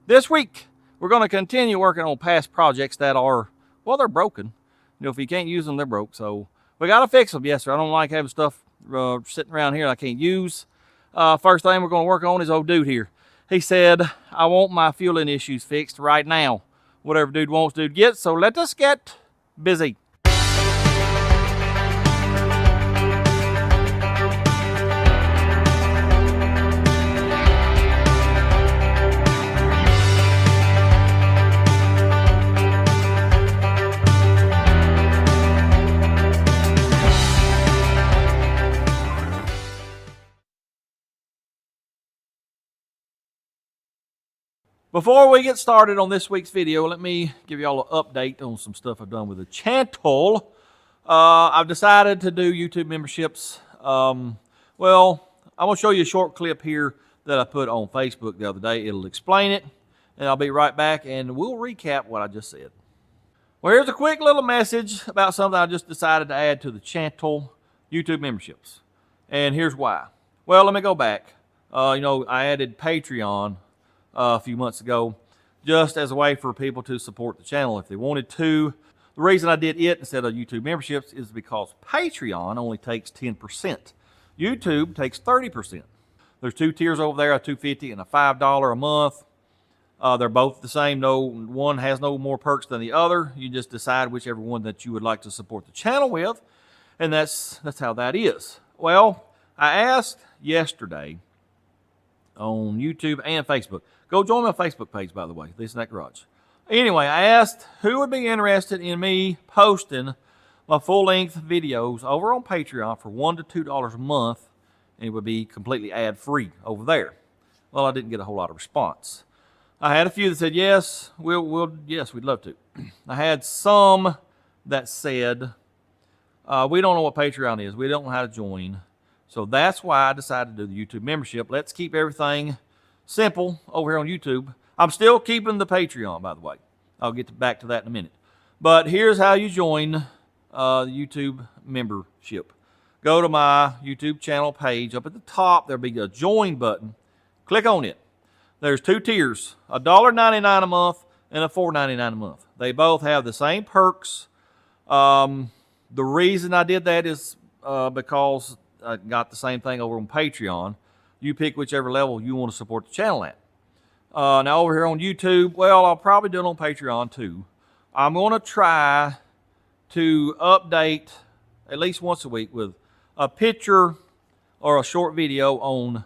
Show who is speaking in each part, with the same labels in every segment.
Speaker 1: This week, we're going to continue working on past projects that are, well, they're broken. You know, if you can't use them, they're broke. So we got to fix them. Yes, sir. I don't like having stuff sitting around here I can't use. First thing we're going to work on is old dude here. He said, I want my fueling issues fixed right now. Whatever dude wants, dude gets. So let us get busy. Before we get started on this week's video, let me give you all an update on some stuff I've done with the channel. I've decided to do YouTube memberships. Well, I'm going to show you a short clip here that I put on Facebook the other day. It'll explain it, and I'll be right back, and we'll recap what I just said. Well, here's a quick little message about something I just decided to add to the channel, YouTube memberships. And here's why. Well, let me go back. I added Patreon a few months ago, just as a way for people to support the channel if they wanted to. The reason I did it instead of YouTube memberships is because Patreon only takes 10%. YouTube takes 30%. There's two tiers over there, a $2.50 and a $5 a month. They're both the same. No one has no more perks than the other. You just decide whichever one that you would like to support the channel with, and that's how that is. Well, I asked yesterday on YouTube and Facebook. Go join my Facebook page, by the way, This and That Garage. Anyway, I asked who would be interested in me posting my full-length videos over on Patreon for $1 to $2 a month, and it would be completely ad-free over there. Well, I didn't get a whole lot of response. I had a few that said, yes, yes, we'd love to. I had some that said, we don't know what Patreon is. We don't know how to join. So that's why I decided to do the YouTube membership. Let's keep everything simple over here on YouTube. I'm still keeping the Patreon, by the way. I'll get back to that in a minute. But here's how you join the YouTube membership. Go to my YouTube channel page. Up at the top, there'll be a join button. Click on it. There's two tiers, $1.99 a month and a $4.99 a month. They both have the same perks. The reason I did that is because I got the same thing over on Patreon. You pick whichever level you want to support the channel at. Now over here on YouTube, well, I'll probably do it on Patreon too. I'm going to try to update at least once a week with a picture or a short video on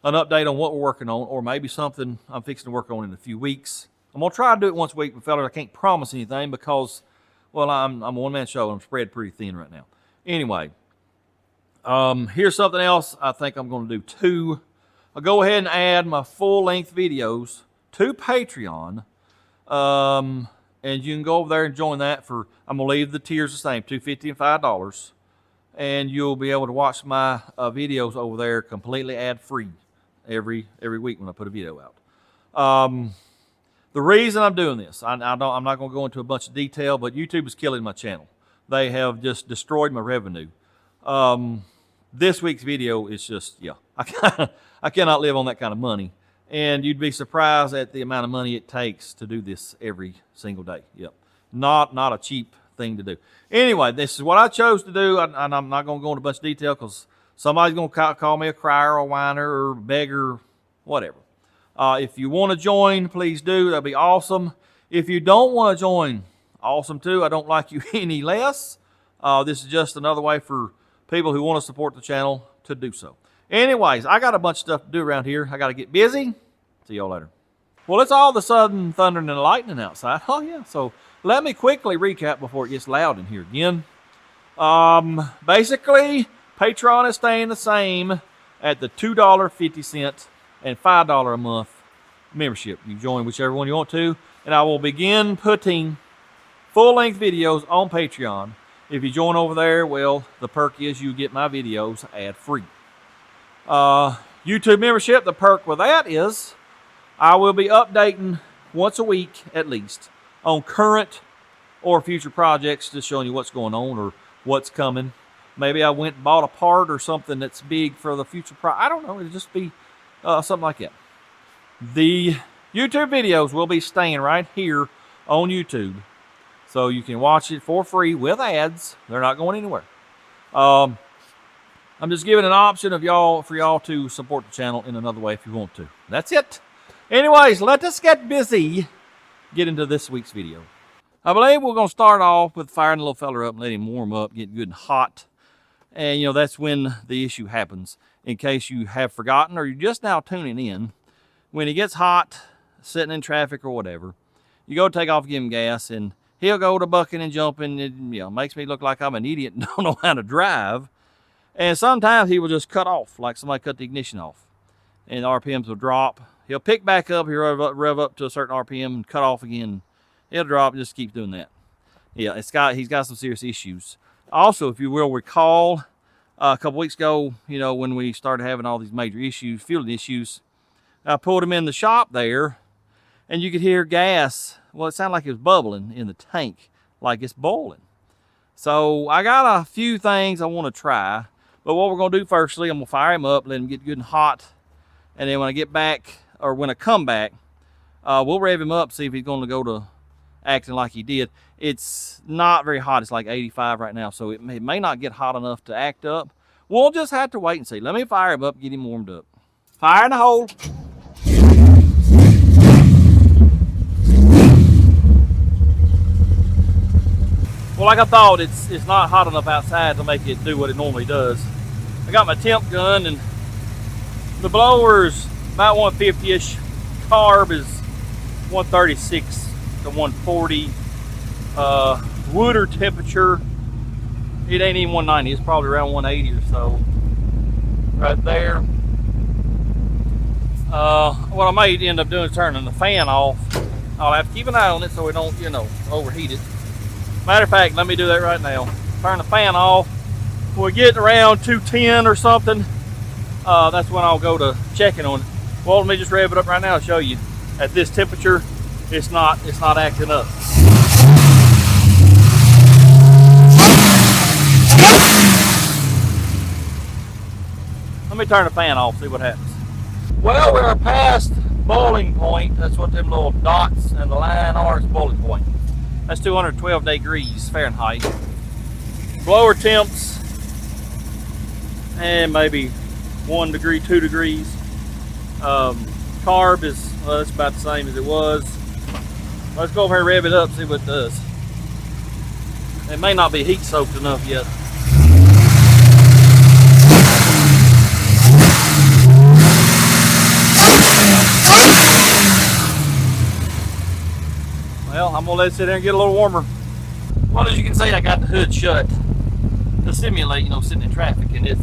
Speaker 1: an update on what we're working on, or maybe something I'm fixing to work on in a few weeks. I'm going to try to do it once a week, but fellas, I can't promise anything because, well, I'm a one-man show and I'm spread pretty thin right now. Anyway, here's something else I think I'm going to do too. I'll go ahead and add my full-length videos to Patreon. And you can go over there and join that for, I'm going to leave the tiers the same, $2.50 and $5. And you'll be able to watch my videos over there completely ad-free every week when I put a video out. The reason I'm doing this, I'm not going to go into a bunch of detail, but YouTube is killing my channel. They have just destroyed my revenue. This week's video is just, yeah, I cannot live on that kind of money. And you'd be surprised at the amount of money it takes to do this every single day. Yep. Not a cheap thing to do. Anyway, this is what I chose to do, and I'm not going to go into a bunch of detail because somebody's going to call me a crier or a whiner or beggar, whatever. If you want to join, please do. That'd be awesome. If you don't want to join, awesome too. I don't like you any less. This is just another way for people who want to support the channel to do so. Anyways, I got a bunch of stuff to do around here. I got to get busy. See y'all later. Well, it's all of a sudden thundering and lightning outside. Oh, yeah. So let me quickly recap before it gets loud in here again. Basically, Patreon is staying the same at the $2.50 and $5 a month membership. You join whichever one you want to. And I will begin putting full-length videos on Patreon. If you join over there, well, the perk is you get my videos ad-free. YouTube membership, the perk with that is I will be updating once a week at least on current or future projects, just showing you what's going on or what's coming. Maybe I went and bought a part or something that's big for the future I don't know. It'll just be something like that. The YouTube videos will be staying right here on YouTube. So you can watch it for free with ads. They're not going anywhere. I'm just giving an option of for y'all to support the channel in another way if you want to. That's it. Anyways, let us get busy. Get into this week's video. I believe we're going to start off with firing the little fella up and let him warm up, get good and hot. And, you know, that's when the issue happens. In case you have forgotten or you're just now tuning in, when he gets hot, sitting in traffic or whatever, you go take off, give him gas, and he'll go to bucking and jumping. It, you know, makes me look like I'm an idiot and don't know how to drive. And sometimes he will just cut off, like somebody cut the ignition off. And the RPMs will drop. He'll pick back up, he'll rev up to a certain RPM and cut off again. He'll drop and just keeps doing that. Yeah, he's got some serious issues. Also, if you will recall, a couple weeks ago, you know, when we started having all these major issues, fueling issues, I pulled him in the shop there, and you could hear gas. Well, it sounded like it was bubbling in the tank, like it's boiling. So I got a few things I want to try, but what we're going to do firstly, I'm going to fire him up, let him get good and hot, and then when I get back, or when I come back, we'll rev him up, see if he's going to go to acting like he did. It's not very hot. It's like 85 right now, so it may not get hot enough to act up. We'll just have to wait and see. Let me fire him up, get him warmed up. Fire in the hole. Well, like I thought, it's not hot enough outside to make it do what it normally does. I got my temp gun, and the blower's about 150-ish. Carb is 136 to 140. Water temperature, it ain't even 190. It's probably around 180 or so. Right there. What I might end up doing is turning the fan off. I'll have to keep an eye on it so it don't, you know, overheat it. Matter of fact, let me do that right now. Turn the fan off. When we get around 210 or something, that's when I'll go to checking on it. Well, let me just rev it up right now to show you. At this temperature, it's not acting up. Let me turn the fan off, see what happens. Well, we're past boiling point. That's what them little dots and the line are, is boiling point. That's 212 degrees Fahrenheit. Blower temps, and maybe 1 degree, 2 degrees. Carb is, well, it's about the same as it was. Let's go over here and rev it up, see what it does. It may not be heat soaked enough yet. Well, I'm gonna let it sit there and get a little warmer. Well, as you can see, I got the hood shut to simulate, you know, sitting in traffic, and it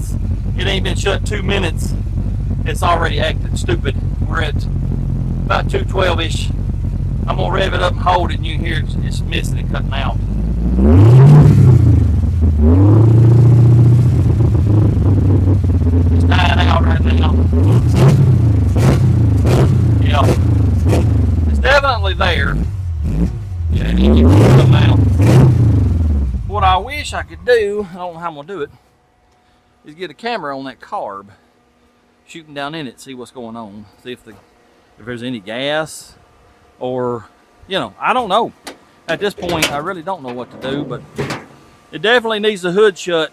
Speaker 1: ain't been shut 2 minutes. It's already acting stupid. We're at about 212-ish. I'm gonna rev it up and hold it, and you can hear it's missing and cutting out. It's dying out right now. Yeah, it's definitely there. Yeah, you can put them out. What I wish I could do, I don't know how I'm gonna do it, is get a camera on that carb, shooting down in it, see what's going on, see if there's any gas, or, you know, I don't know. At this point, I really don't know what to do, but it definitely needs the hood shut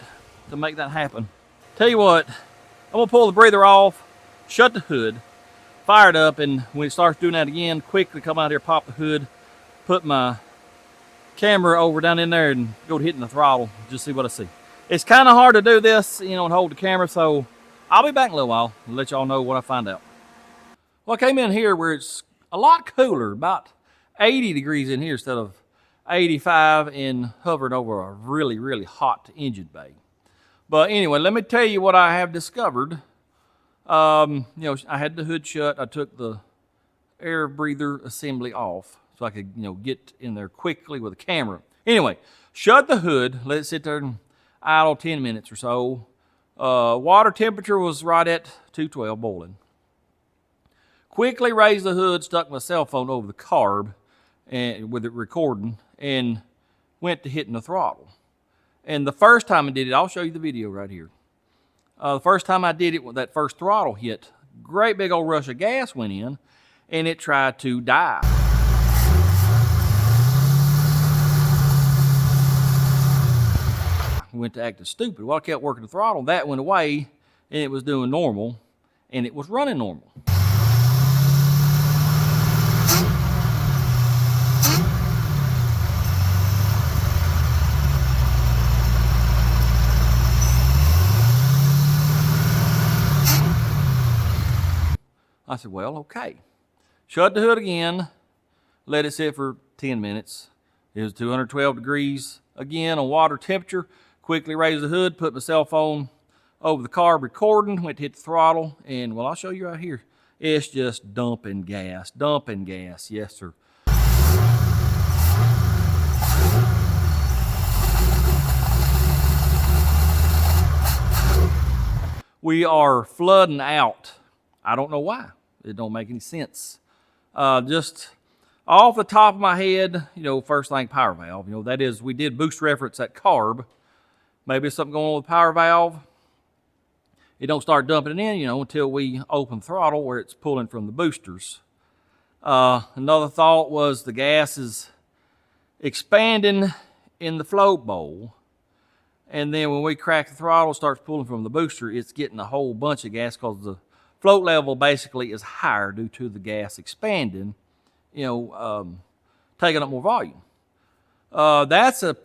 Speaker 1: to make that happen. Tell you what, I'm gonna pull the breather off, shut the hood, fire it up, and when it starts doing that again, quickly come out here, pop the hood, put my camera over down in there and go to hitting the throttle, just see what I see. It's kind of hard to do this, you know, and hold the camera, so I'll be back in a little while and let y'all know what I find out. Well, I came in here where it's a lot cooler, about 80 degrees in here instead of 85, and hovering over a really, really hot engine bay. But anyway, let me tell you what I have discovered. You know, I had the hood shut. I took the air breather assembly off so I could, you know, get in there quickly with a camera. Anyway, shut the hood, let it sit there and idle 10 minutes or so. Water temperature was right at 212 boiling. Quickly raised the hood, stuck my cell phone over the carb and with it recording, and went to hitting the throttle. And the first time I did it, I'll show you the video right here. The first time I did it, with that first throttle hit, great big old rush of gas went in, and it tried to die. Went to acting stupid. Well, I kept working the throttle. That went away, and it was doing normal, and it was running normal. I said, well, okay. Shut the hood again, let it sit for 10 minutes. It was 212 degrees again on water temperature. Quickly raised the hood, put my cell phone over the carb recording, went to hit the throttle, and well, I'll show you right here. It's just dumping gas, yes, sir. We are flooding out. I don't know why. It don't make any sense. Just off the top of my head, first thing, power valve. That is, we did boost reference at carb. Maybe something going on with the power valve. It don't start dumping it in, until we open throttle where it's pulling from the boosters. Another thought was the gas is expanding in the float bowl. And then when we crack the throttle, it starts pulling from the booster, it's getting a whole bunch of gas because the float level basically is higher due to the gas expanding, taking up more volume. That's a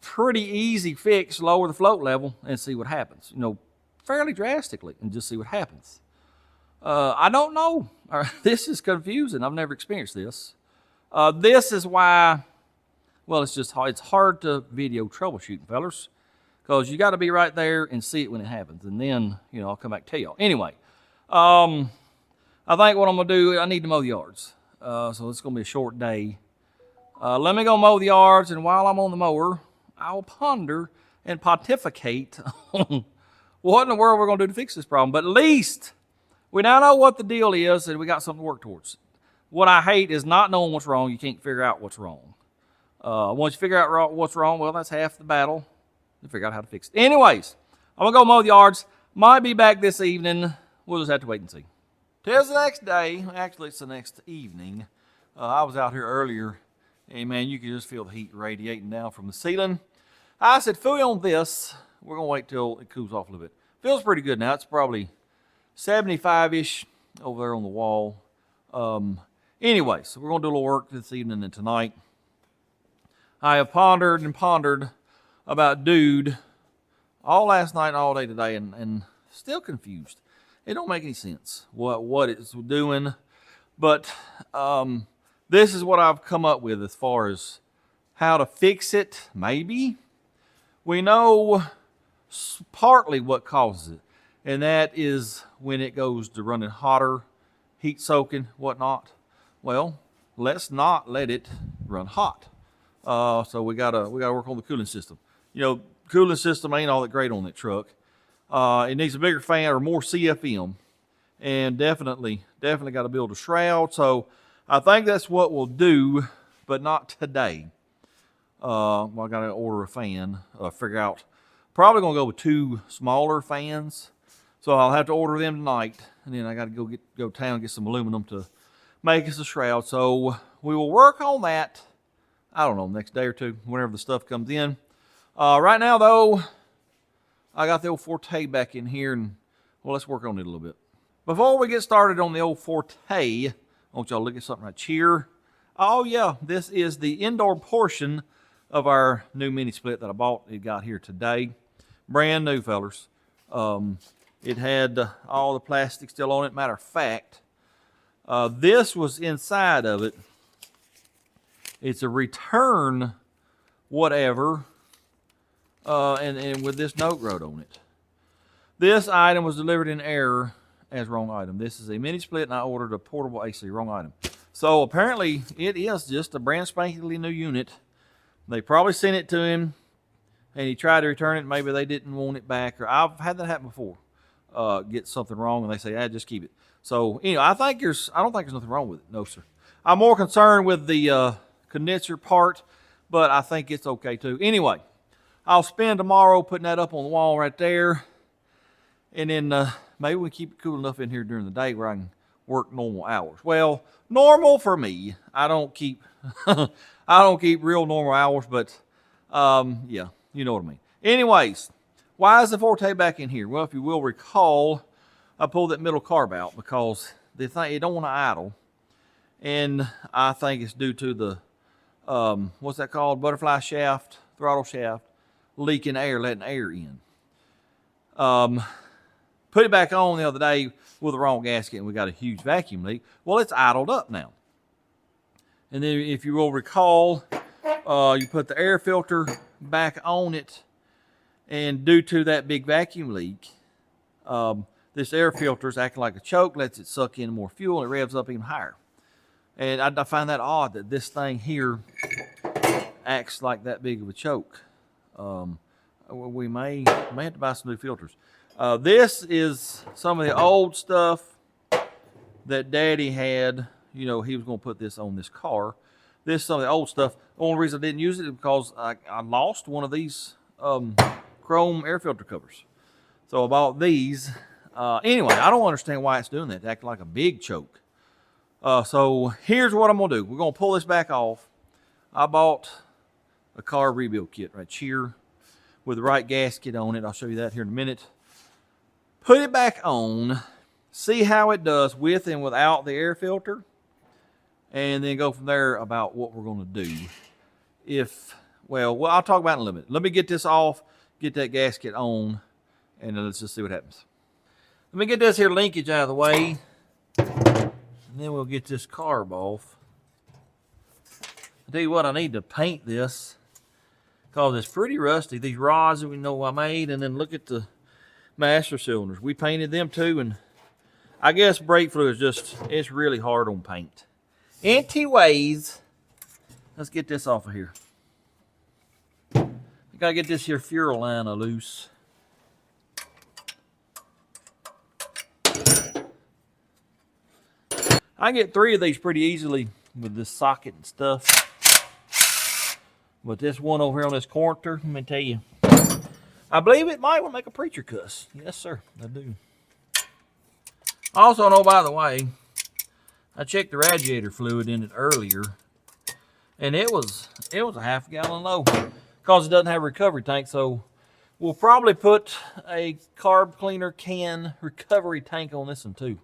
Speaker 1: pretty easy fix. Lower the float level and see what happens, fairly drastically, and just see what happens. I don't know. This is confusing. I've never experienced this. This is why, well, it's hard to video troubleshooting, fellas, because you got to be right there and see it when it happens. And then, I'll come back and tell y'all. Anyway, I think what I'm going to do, I need to mow the yards. So it's going to be a short day. Let me go mow the yards, and while I'm on the mower, I'll ponder and pontificate on what in the world we're going to do to fix this problem. But at least we now know what the deal is, and we got something to work towards. What I hate is not knowing what's wrong. You can't figure out what's wrong. Once you figure out what's wrong, well, that's half the battle. You figure out how to fix it. Anyways, I'm going to go mow the yards. Might be back this evening. We'll just have to wait and see. Tis the next day. Actually, it's the next evening. I was out here earlier, and man, you could just feel the heat radiating down from the ceiling. I said, "Fooey on this." We're going to wait till it cools off a little bit. Feels pretty good now. It's probably 75-ish over there on the wall. Anyway, so we're going to do a little work this evening and tonight. I have pondered and pondered about Dude all last night and all day today, and still confused. It don't make any sense what it's doing, but this is what I've come up with as far as how to fix it. Maybe we know partly what causes it, and that is when it goes to running hotter, heat soaking, whatnot. Well, let's not let it run hot. So we gotta work on the cooling system. Cooling system ain't all that great on that truck. It needs a bigger fan or more CFM, and definitely got to build a shroud. So I think that's what we'll do, but not today. I got to order a fan. Figure out. Probably gonna go with 2 smaller fans. So I'll have to order them tonight, and then I got to go town and get some aluminum to make us a shroud. So we will work on that. I don't know, next day or two, whenever the stuff comes in. Right now, though, I got the old Fortay back in here, and well, let's work on it a little bit. Before we get started on the old Fortay, I want y'all to look at something right here. Oh yeah, this is the indoor portion of our new mini split that I bought. It got here today, brand new, fellers. It had all the plastic still on it. Matter of fact, this was inside of it. It's a return whatever, and with this note wrote on it. This item was delivered in error as wrong item. This is a mini split, and I ordered a portable AC, wrong item. So apparently it is just a brand spankingly new unit. They probably sent it to him, and he tried to return it. Maybe they didn't want it back, or I've had that happen before. Get something wrong, and they say, just keep it. So, I don't think there's nothing wrong with it. No, sir. I'm more concerned with the condenser part, but I think it's okay too. Anyway, I'll spend tomorrow putting that up on the wall right there, and then maybe we keep it cool enough in here during the day where I can work normal hours. Well, normal for me. I don't keep I don't keep real normal hours, but yeah, you know what I mean. Anyways, why is the Fortay back in here? Well, if you will recall, I pulled that middle carb out because the thing, it don't want to idle, and I think it's due to the what's that called? Butterfly shaft, throttle shaft, leaking air, letting air in. Put it back on the other day with the wrong gasket, and we got a huge vacuum leak. Well, it's idled up now. And then if you will recall, you put the air filter back on it, and due to that big vacuum leak, this air filter is acting like a choke, lets it suck in more fuel, and it revs up even higher. And I find that odd that this thing here acts like that big of a choke. We may have to buy some new filters. This is some of the old stuff that Daddy had. You know, he was going to put this on this car. This is some of the old stuff. The only reason I didn't use it is because I lost one of these chrome air filter covers. So I bought these. Anyway, I don't understand why it's doing that. It's acting like a big choke. So here's what I'm going to do. We're going to pull this back off. I bought a carb rebuild kit right here with the right gasket on it. I'll show you that here in a minute. Put it back on, see how it does with and without the air filter, and then go from there about what we're going to do. Well, I'll talk about it in a little bit. Let me get this off, get that gasket on, and then let's just see what happens. Let me get this here linkage out of the way, and then we'll get this carb off. I'll tell you what, I need to paint this because it's pretty rusty. These rods that we know I made, and then look at the master cylinders. We painted them too, and I guess brake fluid is just, it's really hard on paint. Anyways, let's get this off of here. I gotta get this here fuel line loose. I can get 3 of these pretty easily with this socket and stuff. But this one over here on this corner, let me tell you, I believe it might want to make a preacher cuss. Yes, sir, I do. Also, know, by the way, I checked the radiator fluid in it earlier, and it was a half gallon low because it doesn't have a recovery tank. So we'll probably put a carb cleaner can recovery tank on this one too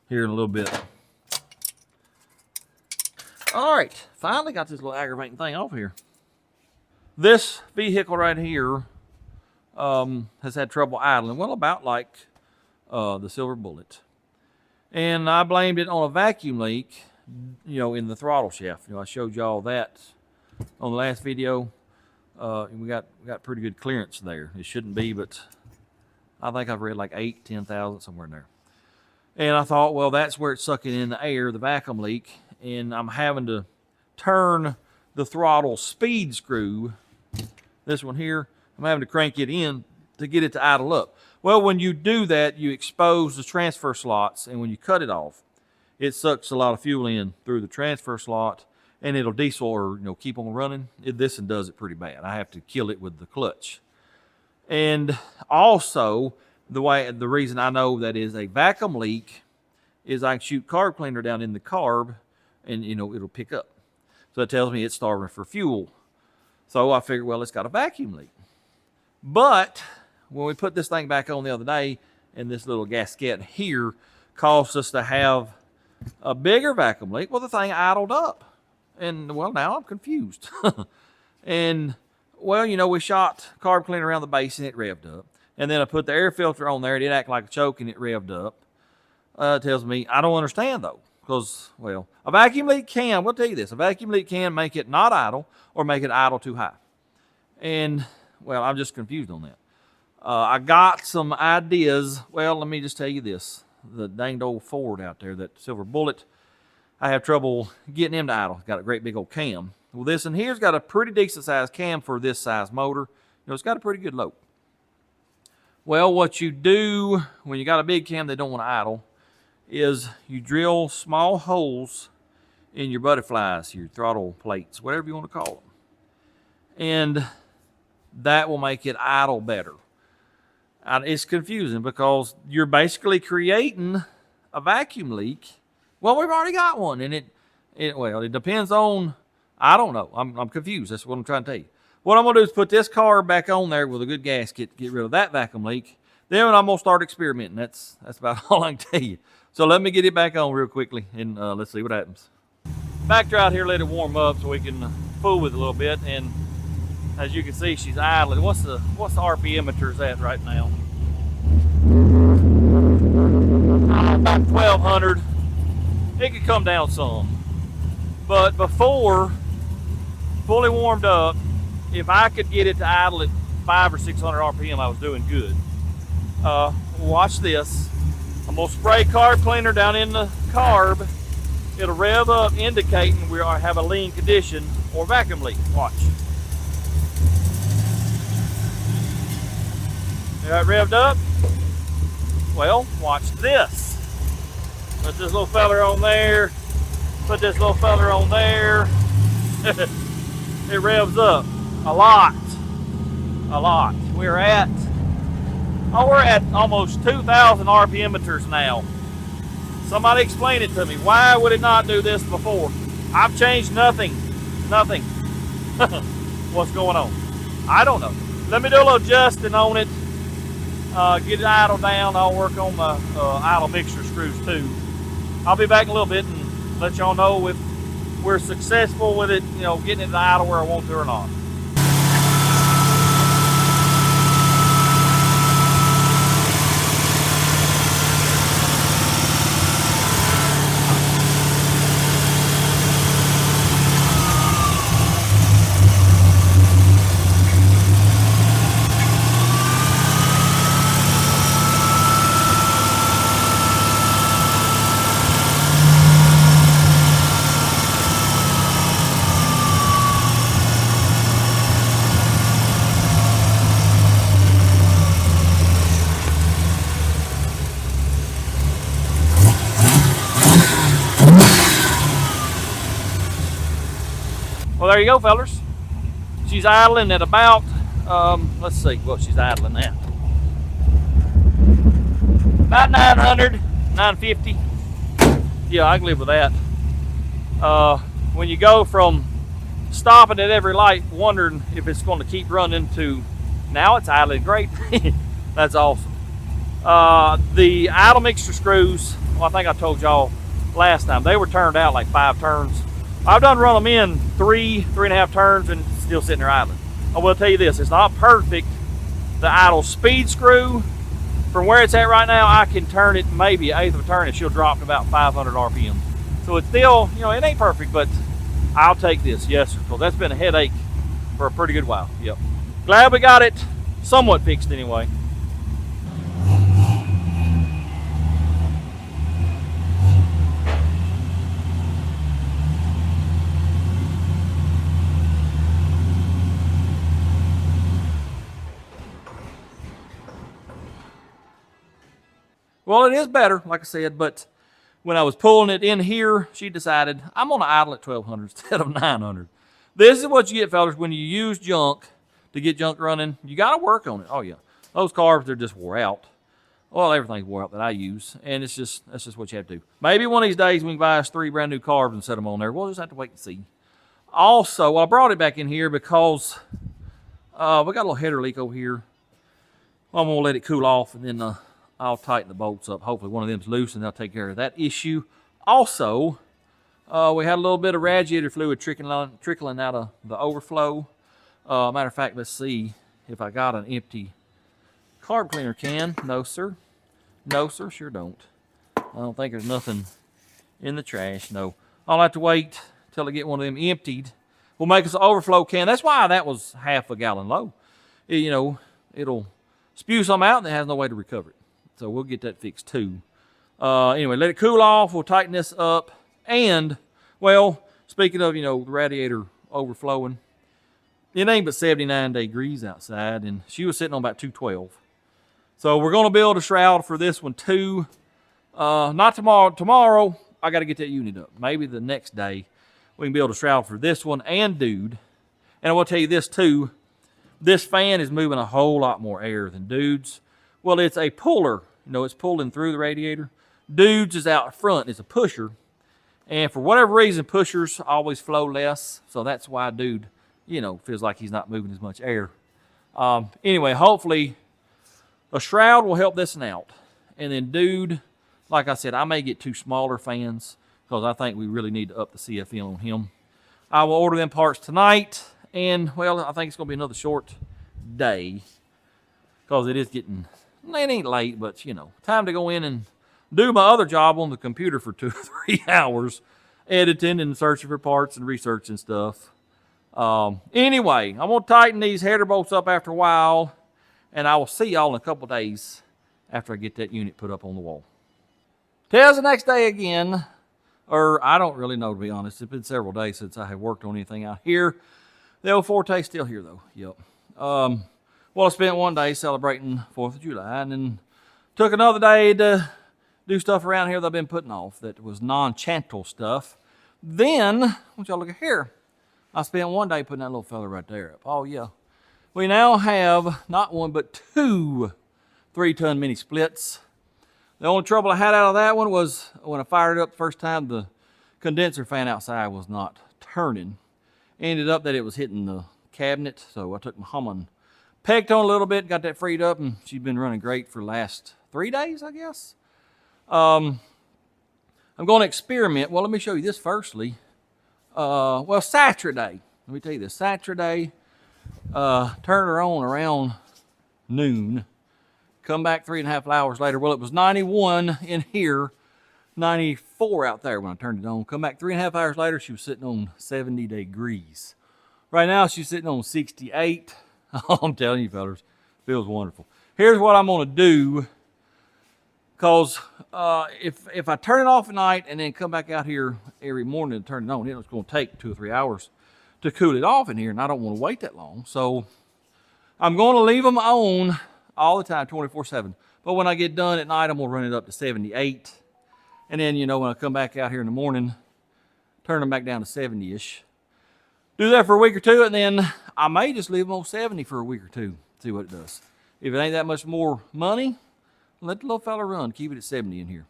Speaker 1: here in a little bit. All right, finally got this little aggravating thing off here. This vehicle right here has had trouble idling, well, about like the Silver Bullet. And I blamed it on a vacuum leak, you know, in the throttle shaft. You know, I showed y'all that on the last video. We got pretty good clearance there. It shouldn't be, but I think I've read like 10,000 somewhere in there. And I thought, well, that's where it's sucking in the air, the vacuum leak, and I'm having to turn the throttle speed screw, this one here, I'm having to crank it in to get it to idle up. Well, when you do that, you expose the transfer slots, and when you cut it off, it sucks a lot of fuel in through the transfer slot, and it'll diesel or keep on running. This one does it pretty bad. I have to kill it with the clutch. And also, the reason I know that is a vacuum leak is I can shoot carb cleaner down in the carb, and it'll pick up. So it tells me it's starving for fuel. So I figured, well, it's got a vacuum leak. But when we put this thing back on the other day, and this little gasket here caused us to have a bigger vacuum leak, well, the thing idled up. And, well, now I'm confused. And, well, we shot carb cleaner around the base, and it revved up. And then I put the air filter on there, and it acted like a choke, and it revved up. It tells me, I don't understand, though. Because, well, a vacuum leak can, we'll tell you this, a vacuum leak can make it not idle or make it idle too high. And, well, I'm just confused on that. I got some ideas. Well, let me just tell you this. The danged old Ford out there, that Silver Bullet, I have trouble getting him to idle. Got a great big old cam. Well, this one here's got a pretty decent sized cam for this size motor. It's got a pretty good load. Well, what you do when you got a big cam that don't want to idle is you drill small holes in your butterflies, your throttle plates, whatever you want to call them. And that will make it idle better. It's confusing because you're basically creating a vacuum leak Well, we've already got one, and it depends on, I don't know. I'm confused. That's what I'm trying to tell you. What I'm going to do is put this carb back on there with a good gasket, get rid of that vacuum leak. Then I'm going to start experimenting. That's about all I can tell you. So let me get it back on real quickly, and let's see what happens. Backed her out here, let it warm up so we can fool with it a little bit. And as you can see, she's idling. What's the RPM at right now? About 1200. It could come down some. But before, fully warmed up, if I could get it to idle at 500 or 600 RPM, I was doing good. Watch this. I'm gonna spray carb cleaner down in the carb. It'll rev up, indicating we have a lean condition or vacuum leak. Watch. Got it revved up? Well, watch this. Put this little feller on there. Put this little feller on there. It revs up a lot. A lot. We're at almost 2,000 RPMmeters now. Somebody explain it to me. Why would it not do this before? I've changed nothing. Nothing. What's going on? I don't know. Let me do a little adjusting on it. Get it idle down. I'll work on my idle mixture screws too. I'll be back in a little bit and let y'all know if we're successful with it, you know, getting it to idle where I want to or not. Well, there you go, fellers. She's idling at about, let's see what she's idling at. About 900, 950. Yeah, I can live with that. When you go from stopping at every light, wondering if it's going to keep running, to now it's idling great. That's awesome. The idle mixture screws, well, I think I told y'all last time, they were turned out like 5 turns. I've done run them in 3.5 turns and still sitting there idling. I will tell you this, it's not perfect. The idle speed screw, from where it's at right now, I can turn it maybe an eighth of a turn and she'll drop to about 500 RPM. So it's still, you know, it ain't perfect, but I'll take this, yes, because that's been a headache for a pretty good while. Yep. Glad we got it somewhat fixed anyway. Well, it is better, like I said, but when I was pulling it in here, she decided, I'm going to idle at 1,200 instead of 900. This is what you get, fellas, when you use junk to get junk running. You got to work on it. Oh, yeah. Those carbs, they're just wore out. Well, everything's wore out that I use, and that's just what you have to do. Maybe one of these days we can buy us 3 brand new carbs and set them on there. We'll just have to wait and see. Also, well, I brought it back in here because we got a little header leak over here. Well, I'm going to let it cool off, and then I'll tighten the bolts up. Hopefully one of them's loose, and they'll take care of that issue. Also, we had a little bit of radiator fluid trickling out of the overflow. Matter of fact, let's see if I got an empty carb cleaner can. No, sir. No, sir, sure don't. I don't think there's nothing in the trash. No. I'll have to wait till I get one of them emptied. We'll make us an overflow can. That's why that was half a gallon low. You know, it'll spew some out and it has no way to recover it. So we'll get that fixed too. Anyway, let it cool off. We'll tighten this up. And, well, speaking of, you know, the radiator overflowing, it ain't but 79 degrees outside, and she was sitting on about 212. So we're going to build a shroud for this one too. Not tomorrow. Tomorrow, I got to get that unit up. Maybe the next day we can build a shroud for this one and Dude. And I will tell you this too. This fan is moving a whole lot more air than Dude's. Well, it's a puller. You know, it's pulling through the radiator. Dude's is out front. It's a pusher. And for whatever reason, pushers always flow less. So that's why dude, feels like he's not moving as much air. Anyway, hopefully a shroud will help this one out. And then dude, like I said, I may get 2 smaller fans because I think we really need to up the CFM on him. I will order them parts tonight. And, well, I think it's going to be another short day because it is getting, it ain't late, but, time to go in and do my other job on the computer for 2 or 3 hours, editing and searching for parts and researching stuff. Anyway, I'm going to tighten these header bolts up after a while, and I will see y'all in a couple days after I get that unit put up on the wall. Today's the next day again, or I don't really know, to be honest. It's been several days since I have worked on anything out here. The old Fortay's still here, though. Yep. Well, I spent one day celebrating 4th of July, and then took another day to do stuff around here that I've been putting off that was non-chantel stuff. Then, I want y'all to look at here. I spent one day putting that little fella right there up. Oh, yeah. We now have not one, but 2 3-ton mini splits. The only trouble I had out of that one was when I fired it up the first time, the condenser fan outside was not turning. Ended up that it was hitting the cabinet, so I took my Humming, pegged on a little bit, got that freed up, and she's been running great for the last 3 days, I guess. I'm going to experiment. Well, let me show you this firstly. Well, Saturday. Let me tell you this. Saturday, turned her on around noon. Come back 3.5 hours later. Well, it was 91 in here, 94 out there when I turned it on. Come back 3.5 hours later, she was sitting on 70 degrees. Right now, she's sitting on 68. I'm telling you, fellas, feels wonderful. Here's what I'm going to do. Because if I turn it off at night and then come back out here every morning and turn it on, it's going to take 2 or 3 hours to cool it off in here, and I don't want to wait that long. So I'm going to leave them on all the time, 24/7. But when I get done at night, I'm going to run it up to 78. And then, when I come back out here in the morning, turn them back down to 70-ish. Do that for a week or two, and then I may just leave them on 70 for a week or two, see what it does. If it ain't that much more money, let the little fella run. Keep it at 70 in here.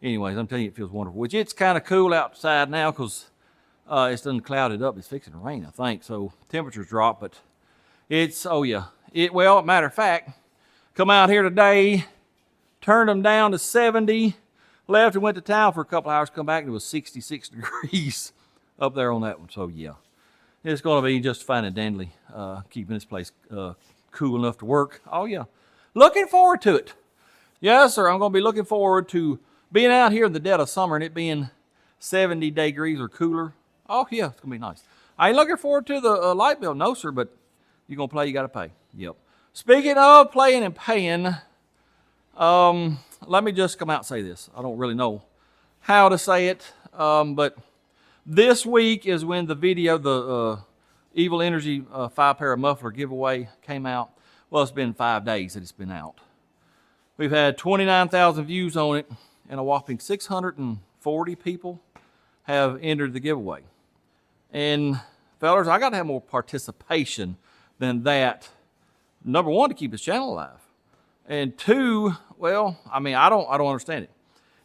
Speaker 1: Anyways, I'm telling you, it feels wonderful. Which it's kind of cool outside now because it's done clouded up. It's fixing to rain, I think. So temperatures drop, but it's, oh yeah. Well, matter of fact, come out here today, turned them down to 70, left and went to town for a couple hours, come back and it was 66 degrees up there on that one. So yeah, it's going to be just fine and dandy keeping this place cool enough to work. Oh yeah, looking forward to it. Yes, sir, I'm going to be looking forward to being out here in the dead of summer and it being 70 degrees or cooler. Oh, yeah, it's going to be nice. I ain't looking forward to the light bill, no, sir, but you're going to play, you got to pay. Yep. Speaking of playing and paying, let me just come out and say this. I don't really know how to say it, but this week is when the video, the Evil Energy 5-pair muffler giveaway came out. Well, it's been 5 days that it's been out. We've had 29,000 views on it, and a whopping 640 people have entered the giveaway. And fellas, I got to have more participation than that. Number one, to keep this channel alive. And 2, well, I mean, I don't understand it.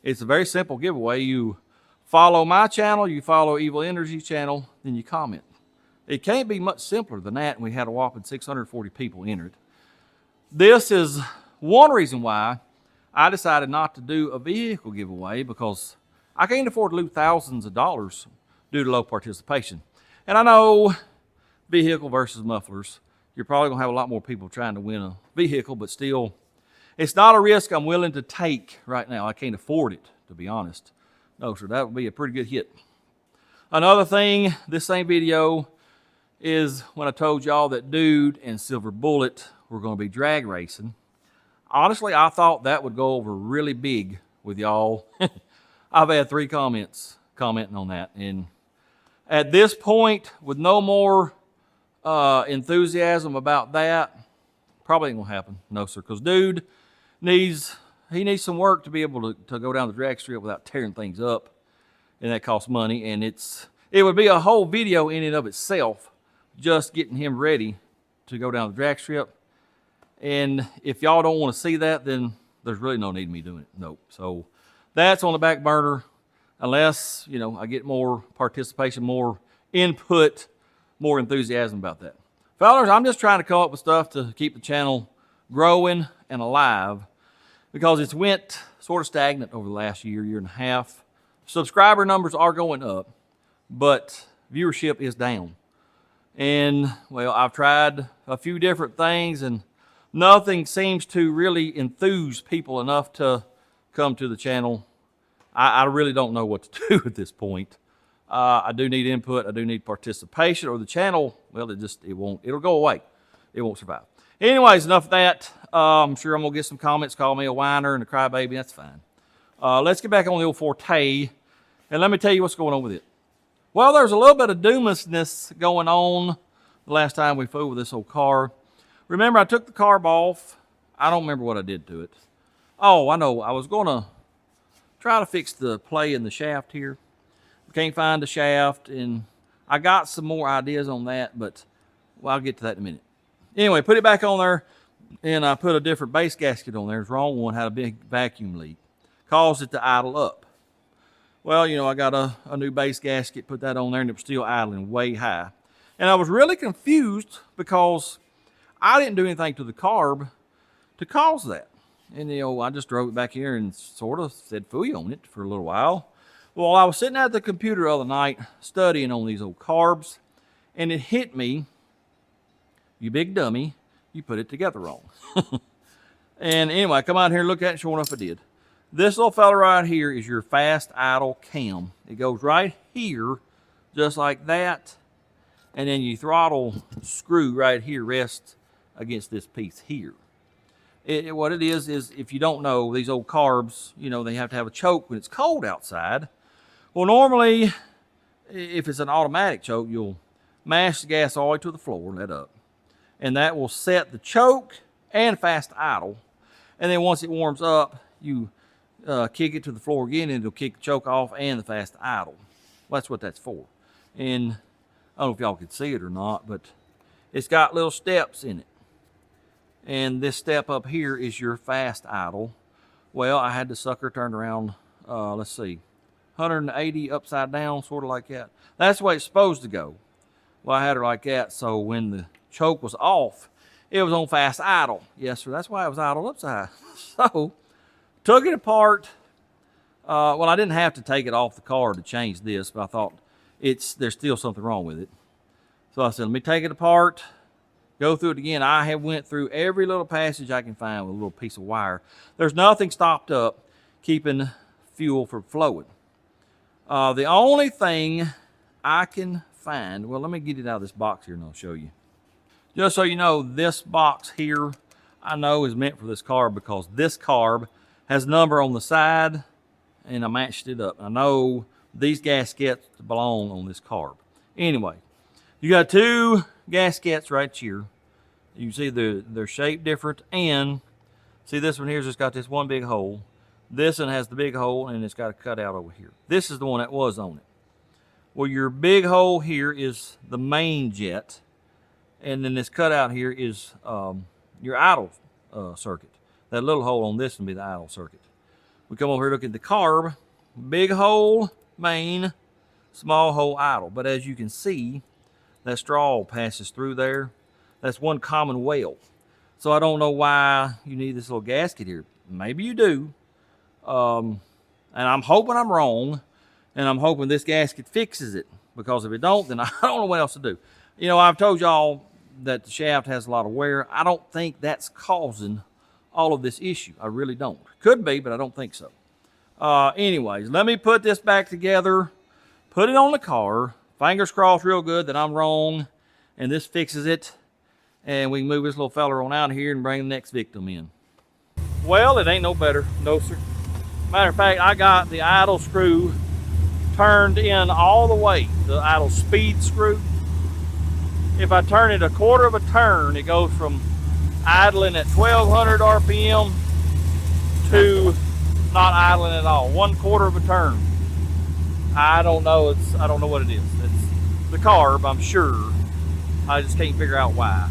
Speaker 1: It's a very simple giveaway. You follow my channel, you follow Evil Energy's channel, then you comment. It can't be much simpler than that, and we had a whopping 640 people entered. This is one reason why I decided not to do a vehicle giveaway, because I can't afford to lose thousands of dollars due to low participation. And I know vehicle versus mufflers, you're probably going to have a lot more people trying to win a vehicle, but still, it's not a risk I'm willing to take right now. I can't afford it, to be honest. No, sir, that would be a pretty good hit. Another thing, this same video is when I told y'all that Dude and Silver Bullet were going to be drag racing. Honestly, I thought that would go over really big with y'all. I've had 3 comments commenting on that. And at this point, with no more enthusiasm about that, probably ain't going to happen. No, sir, because Dude needs some work to be able to go down the drag strip without tearing things up. And that costs money. And it would be a whole video in and of itself just getting him ready to go down the drag strip. And if y'all don't want to see that, then there's really no need of me doing it. Nope. So that's on the back burner. unless, you know, I get more participation, more input, more enthusiasm about that. Fellas, I'm just trying to come up with stuff to keep the channel growing and alive, because it's went sort of stagnant over the last year, year and a half. Subscriber numbers are going up, but viewership is down. And, well, I've tried a few different things, and nothing seems to really enthuse people enough to come to the channel. I really don't know what to do at this point. I do need input. I do need participation, or the channel, well, it'll go away. It won't survive. Anyways, enough of that. I'm sure I'm going to get some comments, call me a whiner and a crybaby. That's fine. Let's get back on the old Fortay, and let me tell you what's going on with it. Well, there's a little bit of doomishness going on the last time we fooled with this old car. Remember, I took the carb off. I don't remember what I did to it. Oh, I know. I was going to try to fix the play in the shaft here. Can't find the shaft, and I got some more ideas on that, but well, I'll get to that in a minute. Anyway, put it back on there, and I put a different base gasket on there. The wrong one had a big vacuum leak. Caused it to idle up. Well, you know, I got a new base gasket, put that on there, and it was still idling way high. And I was really confused because I didn't do anything to the carb to cause that. And, you know, I just drove it back here and sort of said phooey on it for a little while. Well, I was sitting at the computer the other night studying on these old carbs, and it hit me, you big dummy, you put it together wrong. And anyway, I come out here and look at it, sure enough I did. This little fella right here is your fast idle cam. It goes right here, just like that. And then your throttle screw right here rests against this piece here. What it is if you don't know, these old carbs, you know, they have to have a choke when it's cold outside. Well, normally, if it's an automatic choke, you'll mash the gas all the way to the floor, let up. And that will set the choke and fast idle. And then once it warms up, you kick it to the floor again, and it'll kick the choke off and the fast idle. Well, that's what that's for. And I don't know if y'all could see it or not, but it's got little steps in it. And this step up here is your fast idle. Well, I had the sucker turned around, let's see, 180 upside down, sort of like that. That's the way it's supposed to go. Well, I had her like that, so when the choke was off, it was on fast idle. Yes, sir, that's why it was idled upside. So, took it apart. Well, I didn't have to take it off the car to change this, but I thought there's still something wrong with it. So I said, let me take it apart, go through it again. I have went through every little passage I can find with a little piece of wire. There's nothing stopped up keeping fuel from flowing. The only thing I can find, well, let me get it out of this box here and I'll show you. Just so you know, this box here I know is meant for this carb, because this carb has a number on the side, and I matched it up. I know these gaskets belong on this carb. Anyway, you got two gaskets right here. You can see they're shaped different, and see this one here's just got this one big hole. This one has the big hole, and it's got a cutout over here. This is the one that was on it. Well, your big hole here is the main jet, and then this cutout here is your idle circuit. That little hole on this one will be the idle circuit. We come over here, look at the carb. Big hole main, small hole idle. But as you can see, that straw passes through there. That's one common well. So I don't know why you need this little gasket here. Maybe you do. And I'm hoping I'm wrong. And I'm hoping this gasket fixes it. Because if it don't, then I don't know what else to do. You know, I've told y'all that the shaft has a lot of wear. I don't think that's causing all of this issue. I really don't. Could be, but I don't think so. Anyways, let me put this back together, put it on the car, fingers crossed real good that I'm wrong, and this fixes it, and we can move this little fella on out of here and bring the next victim in. Well, it ain't no better. No, sir. Matter of fact, I got the idle screw turned in all the way, the idle speed screw. If I turn it a quarter of a turn, it goes from idling at 1200 RPM to not idling at all. 1/4 of a turn. I don't know. I don't know what it is. It's the carb, I'm sure. I just can't figure out why.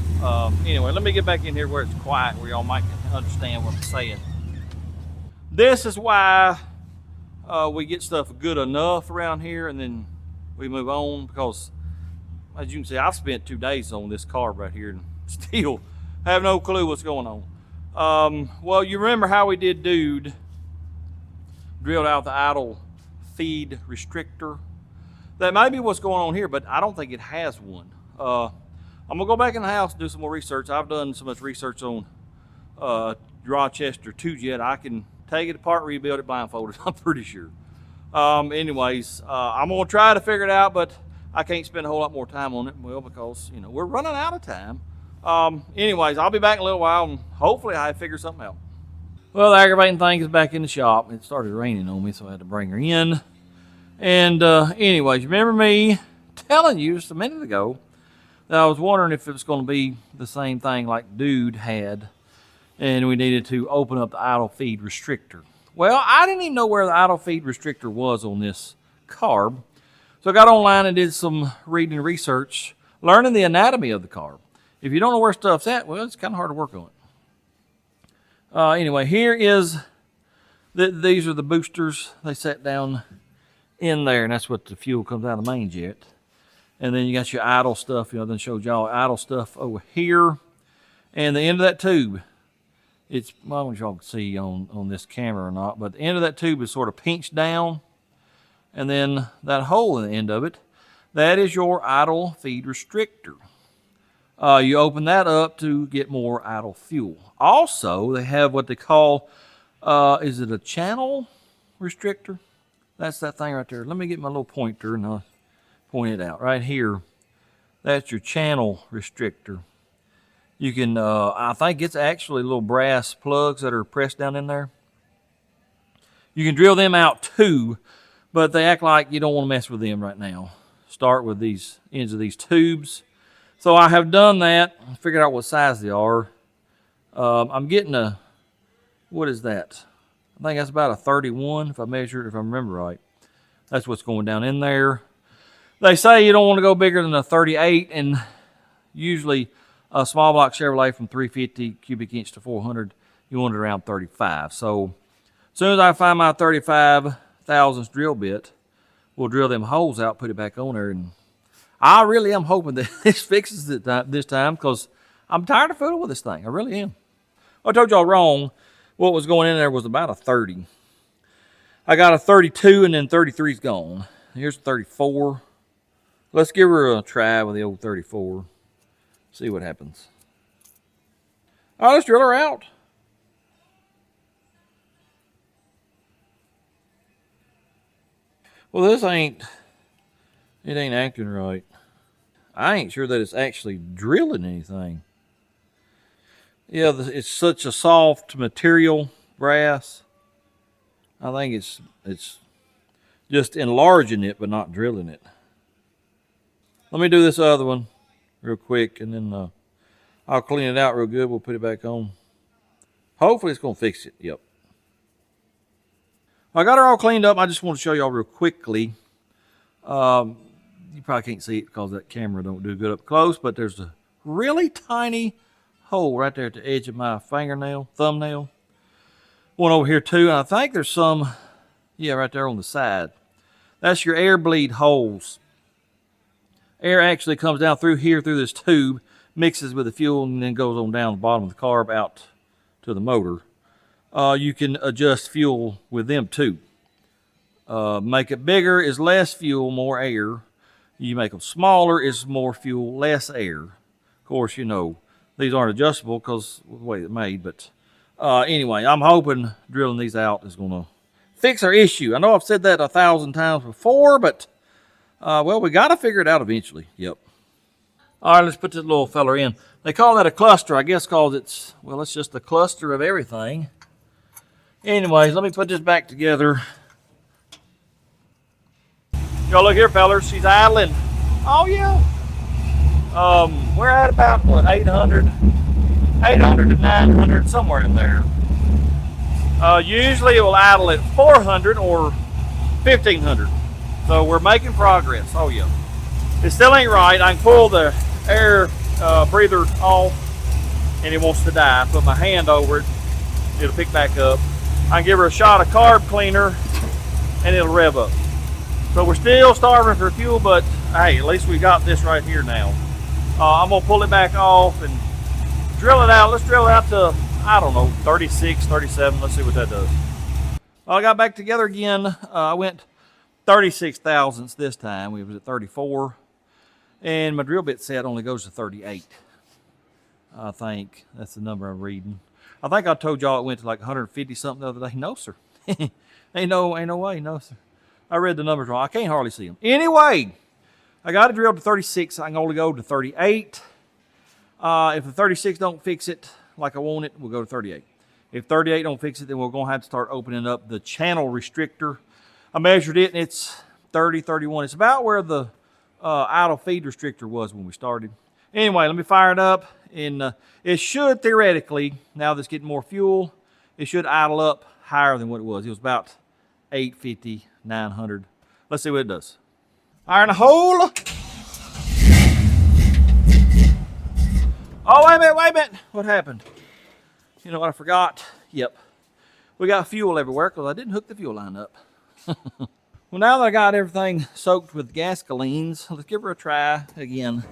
Speaker 1: Anyway, let me get back in here where it's quiet, where y'all might understand what I'm saying. This is why we get stuff good enough around here, and then we move on, because as you can see, I've spent 2 days on this carb right here and still have no clue what's going on. Well, you remember how we did Dude, drilled out the idle feed restrictor. That may be what's going on here, but I don't think it has one. I'm gonna go back in the house and do some more research. I've done so much research on Rochester 2 jet, I can take it apart, rebuild it blindfolded, I'm pretty sure. Anyways, I'm gonna try to figure it out, but I can't spend a whole lot more time on it, well, because, you know, we're running out of time. Anyways, I'll be back in a little while, and hopefully I figure something out. Well, the aggravating thing is back in the shop. It started raining on me, so I had to bring her in. And anyways, remember me telling you just a minute ago that I was wondering if it was going to be the same thing like Dude had, and we needed to open up the idle feed restrictor. Well, I didn't even know where the idle feed restrictor was on this carb. So I got online and did some reading and research, learning the anatomy of the carb. If you don't know where stuff's at, well, it's kind of hard to work on it. Anyway, here is, these are the boosters. They set down in there, and that's what the fuel comes out of the main jet. And then you got your idle stuff, you know, then showed y'all idle stuff over here. And the end of that tube, it's, well, I don't know if y'all can see on this camera or not, but the end of that tube is sort of pinched down. And then that hole in the end of it, that is your idle feed restrictor. You open that up to get more idle fuel. Also, they have what they call, is it a channel restrictor? That's that thing right there. Let me get my little pointer and I'll point it out. Right here, that's your channel restrictor. You can, I think it's actually little brass plugs that are pressed down in there. You can drill them out too, but they act like you don't want to mess with them right now. Start with these ends of these tubes. So I have done that, figured out what size they are. I'm getting a, what is that? I think that's about a 31 if I measure it, if I remember right. That's what's going down in there. They say you don't want to go bigger than a 38, and usually a small block Chevrolet from 350 cubic inch to 400, you want it around 35. So as soon as I find my 35 thousandths drill bit, we'll drill them holes out, put it back on there, and I really am hoping that this fixes it this time, because I'm tired of fooling with this thing. I really am. I told y'all wrong. What was going in there was about a 30. I got a 32, and then 33's gone. Here's 34. Let's give her a try with the old 34. See what happens. All right, let's drill her out. Well, this ain't acting right. I ain't sure that it's actually drilling anything. Yeah, it's such a soft material, brass. I think it's just enlarging it, but not drilling it. Let me do this other one real quick, and then I'll clean it out real good. We'll put it back on. Hopefully it's going to fix it. Yep. I got her all cleaned up. I just want to show y'all real quickly. You probably can't see it because that camera don't do good up close, but there's a really tiny hole right there at the edge of my thumbnail. One over here too, and I think there's some, yeah, right there on the side. That's your air bleed holes. Air actually comes down through here, through this tube, mixes with the fuel, and then goes on down the bottom of the carb out to the motor. You can adjust fuel with them too. Make it bigger is less fuel, more air. You make them smaller is more fuel, less air. Of course, you know, these aren't adjustable because of the way they're made. But anyway, I'm hoping drilling these out is going to fix our issue. I know I've said that 1,000 times before, but well, we got to figure it out eventually. Yep. All right, let's put this little feller in. They call that a cluster, I guess, because it's, well, it's just a cluster of everything. Anyways, let me put this back together. Y'all look here, fellers. She's idling. Oh, yeah. We're at about, what, 800 to 900, somewhere in there. Usually it will idle at 400 or 1,500. So we're making progress. Oh, yeah. It still ain't right. I can pull the air breather off, and it wants to die. Put my hand over it. It'll pick back up. I can give her a shot of carb cleaner and it'll rev up. So we're still starving for fuel, but hey, at least we got this right here now. I'm gonna pull it back off and drill it out. Let's drill it out to, I don't know, 36, 37. Let's see what that does. Well, I got back together again. I went 36 thousandths this time. We was at 34. And my drill bit set only goes to 38. I think that's the number I'm reading. I think I told y'all it went to like 150 something the other day. No, sir. ain't no way. No, sir. I read the numbers wrong. I can't hardly see them. Anyway, I got it drilled to 36. I can only go to 38. If the 36 don't fix it like I want it, we'll go to 38. If 38 don't fix it, then we're going to have to start opening up the channel restrictor. I measured it, and it's 30, 31. It's about where the idle feed restrictor was when we started. Anyway, let me fire it up, and it should theoretically, now that it's getting more fuel, it should idle up higher than what it was. It was about 850, 900. Let's see what it does. Iron a hole. Oh, wait a minute. What happened? You know what I forgot? Yep. We got fuel everywhere because I didn't hook the fuel line up. Well, now that I got everything soaked with gasolines, let's give her a try again.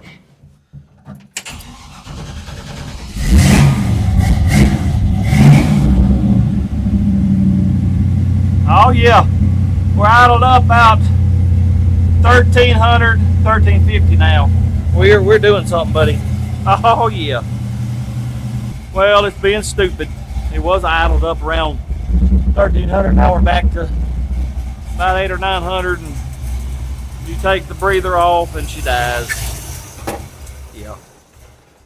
Speaker 1: Oh yeah, we're idled up about 1,300, 1,350 now. We're doing something, buddy. Oh yeah. Well, it's being stupid. It was idled up around 1,300. Now we're back to about 800 or 900, and you take the breather off and she dies. Yeah.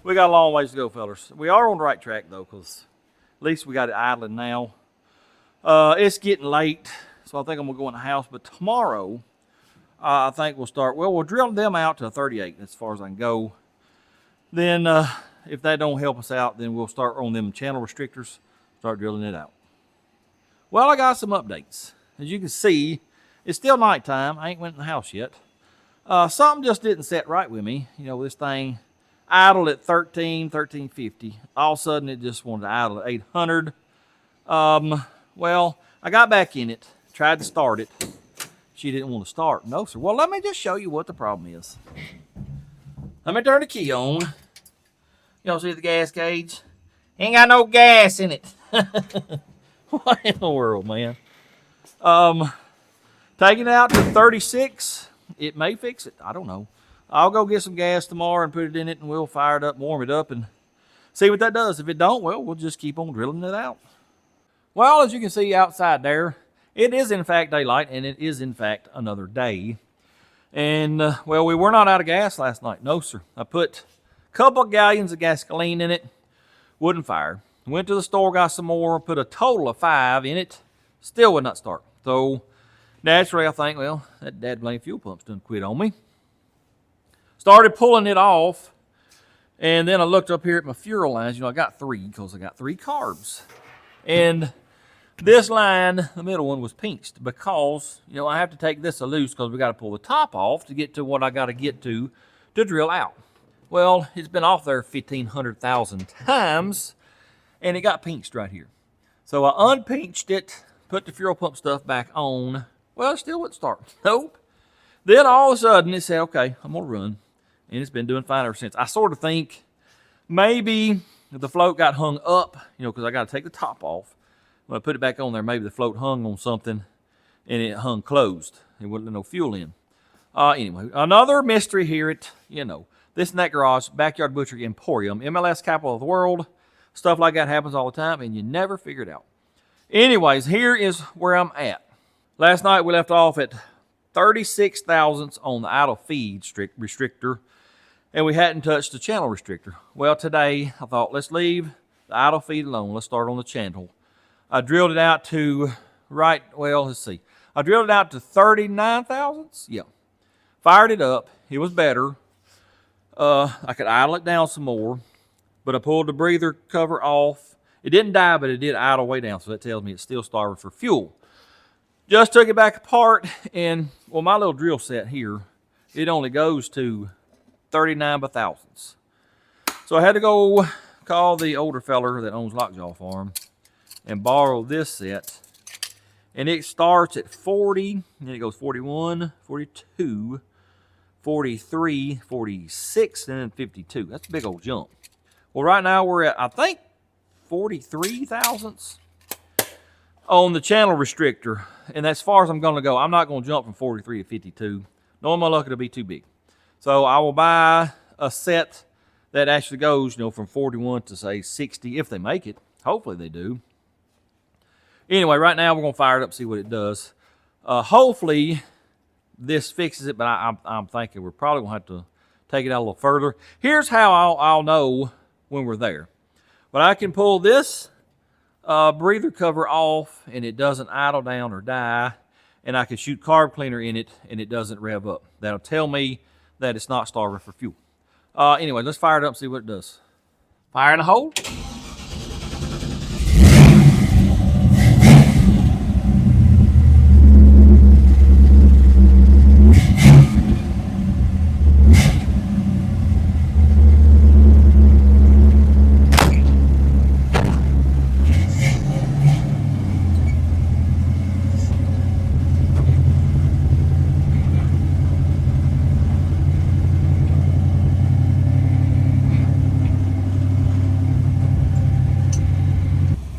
Speaker 1: We got a long ways to go, fellas. We are on the right track though, because at least we got it idling now. It's getting late, so I think I'm gonna go in the house, but tomorrow I think we'll start, well, we'll drill them out to 38 as far as I can go. Then if that don't help us out, then we'll start on them channel restrictors, start drilling it out. Well, I got some updates. As you can see, it's still nighttime. I ain't went in the house yet. Something just didn't set right with me. You know, this thing idled at 1350. All of a sudden, it just wanted to idle at 800. Well, I got back in it, tried to start it. She didn't want to start. No, sir. Well, let me just show you what the problem is. Let me turn the key on. Y'all see the gas gauge? Ain't got no gas in it. What in the world, man? Taking it out to 36, it may fix it. I don't know. I'll go get some gas tomorrow and put it in it, and we'll fire it up, warm it up, and see what that does. If it don't, well, we'll just keep on drilling it out. Well, as you can see outside there, it is in fact daylight, and it is in fact another day. And, well, we were not out of gas last night. No, sir. I put a couple of gallons of gasoline in it. Wouldn't fire. Went to the store, got some more, put a total of 5 in it. Still would not start. So, naturally, I think, well, that dad-blame fuel pump's done quit on me. Started pulling it off. And then I looked up here at my fuel lines. You know, I got 3 because I got 3 carbs. And this line, the middle one, was pinched because, you know, I have to take this loose because we got to pull the top off to get to what I got to get to drill out. Well, it's been off there 1,500,000 times, and it got pinched right here. So I unpinched it, put the fuel pump stuff back on. Well, it still wouldn't start. Nope. Then all of a sudden it said, okay, I'm going to run. And it's been doing fine ever since. I sort of think maybe the float got hung up, you know, because I got to take the top off. When I put it back on there, maybe the float hung on something and it hung closed. It wouldn't let no fuel in. Anyway, another mystery here at, you know, this and that garage, Backyard Butchery Emporium, MLS capital of the world. Stuff like that happens all the time, and you never figure it out. Anyways, here is where I'm at. Last night we left off at 36 thousandths on the idle feed restrictor, and we hadn't touched the channel restrictor. Well, today I thought, let's leave the idle feed alone. Let's start on the channel. I drilled it out to, let's see. I drilled it out to 39 thousandths. Yeah. Fired it up. It was better. I could idle it down some more, but I pulled the breather cover off. It didn't die, but it did idle way down, so that tells me it's still starving for fuel. Just took it back apart, and, well, my little drill set here, it only goes to 39 by thousandths. So I had to go call the older feller that owns Lockjaw Farm and borrow this set. And it starts at 40, and then it goes 41, 42, 43, 46, and then 52. That's a big old jump. Well, right now we're at, I think, 43 thousandths on the channel restrictor. And that's as far as I'm going to go. I'm not going to jump from 43 to 52. Knowing my luck, it'll be too big. So I will buy a set that actually goes, you know, from 41 to, say, 60, if they make it. Hopefully they do. Anyway, right now we're going to fire it up, see what it does. Hopefully this fixes it, but I'm thinking we're probably going to have to take it out a little further. Here's how I'll know when we're there. But I can pull this breather cover off and it doesn't idle down or die, and I can shoot carb cleaner in it and it doesn't rev up. That'll tell me that it's not starving for fuel. Anyway, let's fire it up and see what it does. Fire in the hole.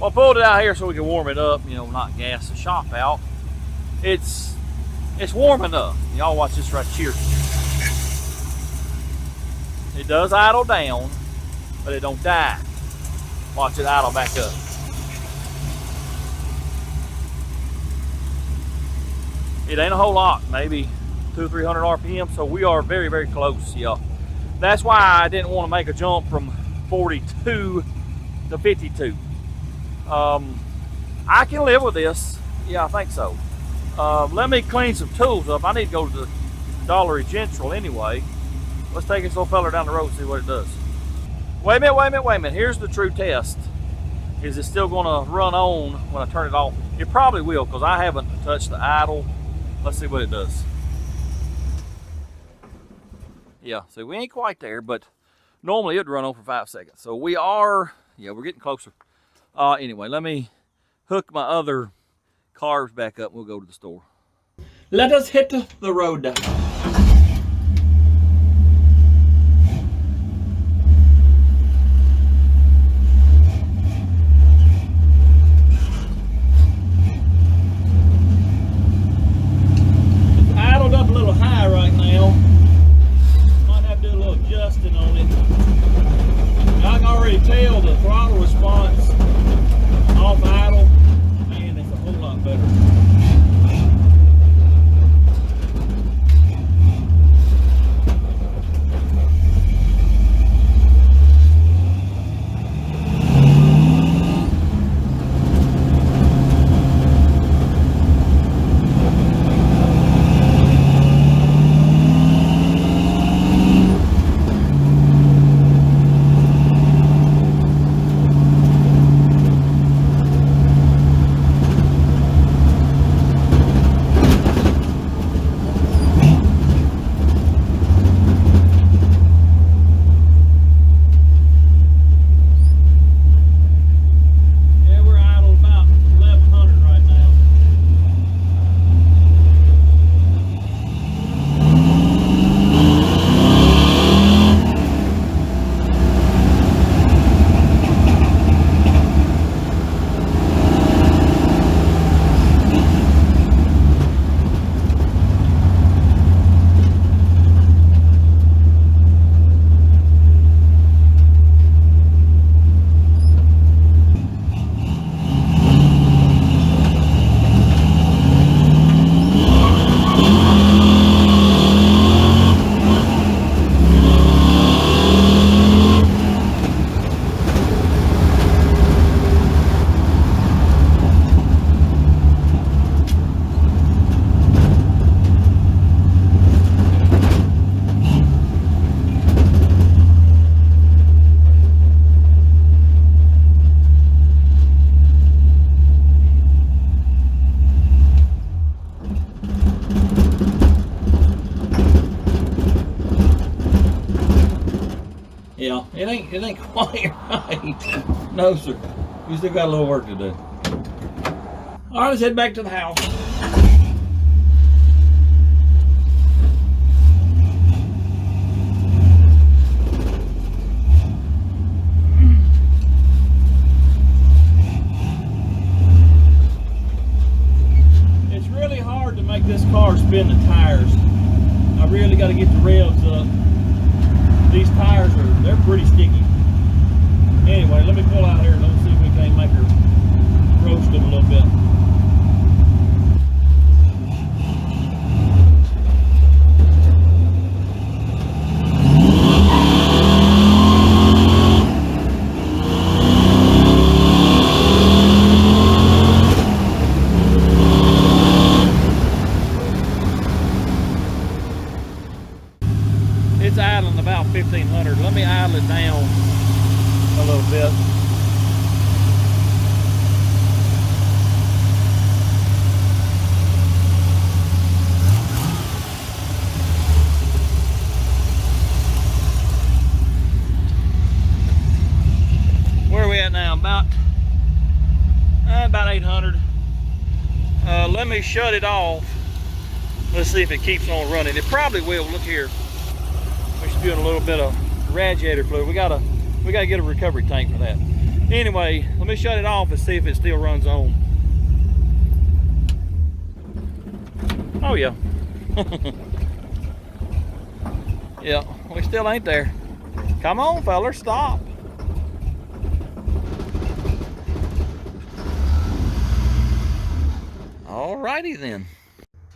Speaker 1: Well, I pulled it out here so we can warm it up, you know, not gas the shop out. It's warm enough. Y'all watch this right here. It does idle down, but it don't die. Watch it idle back up. It ain't a whole lot, maybe 200 or 300 RPM, so we are very, very close, y'all. That's why I didn't want to make a jump from 42 to 52. I can live with this. Yeah, I think so. Let me clean some tools up. I need to go to the Dollar General anyway. Let's take this little fella down the road and see what it does. Wait a minute. Here's the true test. Is it still going to run on when I turn it off? It probably will, because I haven't touched the idle. Let's see what it does. Yeah, see, we ain't quite there, but normally it'd run on for 5 seconds. So we are, yeah, we're getting closer. Anyway, let me hook my other carbs back up and we'll go to the store. Let us hit the road. It's idled up a little high right now. Might have to do a little adjusting on it. I can already tell the throttle response off idle, man, it's a whole lot better. Yeah, it ain't quite right. No, sir. We still got a little work to do. All right, let's head back to the house. It's really hard to make this car spin the tires. I really got to get the revs up. These tires they're pretty sticky. Anyway, let me pull out here and let's see if we can't make her roast them a little bit. It's idling about 1500. Let me idle it down a little bit. Where are we at now? About 800. Let me shut it off. Let's see if it keeps on running. It probably will. Look here. We're spewing a little bit of radiator fluid. We gotta get a recovery tank for that. Anyway, let me shut it off and see if it still runs on. Oh yeah. Yeah, we still ain't there. Come on, fellers, stop. Alrighty then.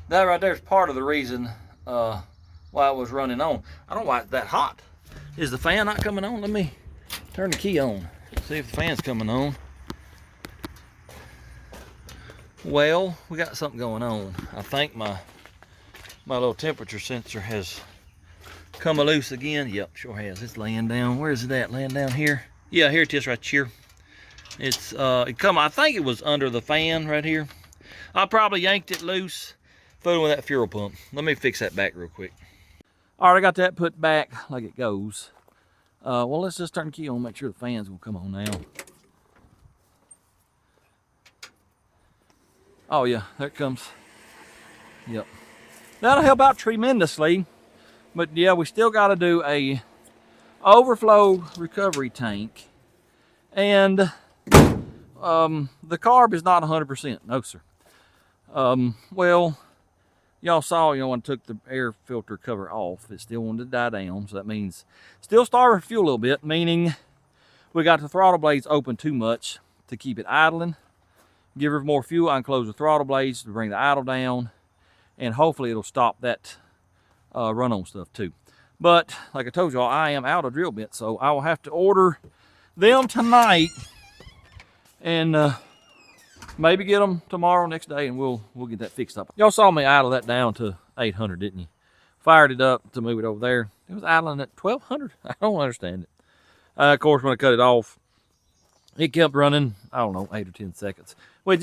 Speaker 1: That right there is part of the reason why it was running on. I don't know why it's that hot. Is the fan not coming on? Let me turn the key on. See if the fan's coming on. Well, we got something going on. I think my little temperature sensor has come loose again. Yep, sure has. It's laying down. Where is it at? Laying down here? Yeah, here it is right here. It's I think it was under the fan right here. I probably yanked it loose, fooling with that fuel pump. Let me fix that back real quick. All right, I got that put back like it goes. Well, let's just turn the key on, make sure the fan's gonna come on now. Oh yeah, there it comes. Yep. That'll help out tremendously. But yeah, we still gotta do a overflow recovery tank. And the carb is not 100%, no sir. Well, y'all saw, when I took the air filter cover off, it still wanted to die down. So that means still starving fuel a little bit, meaning we got the throttle blades open too much to keep it idling. Give her more fuel, I can close the throttle blades to bring the idle down, and hopefully it'll stop that run-on stuff too. But like I told y'all, I am out of drill bits, so I will have to order them tonight and maybe get them tomorrow, next day, and we'll get that fixed up. Y'all saw me idle that down to 800, didn't you? Fired it up to move it over there. It was idling at 1200. I don't understand it. Of course, when I cut it off, it kept running, I don't know, 8 or 10 seconds. Well, it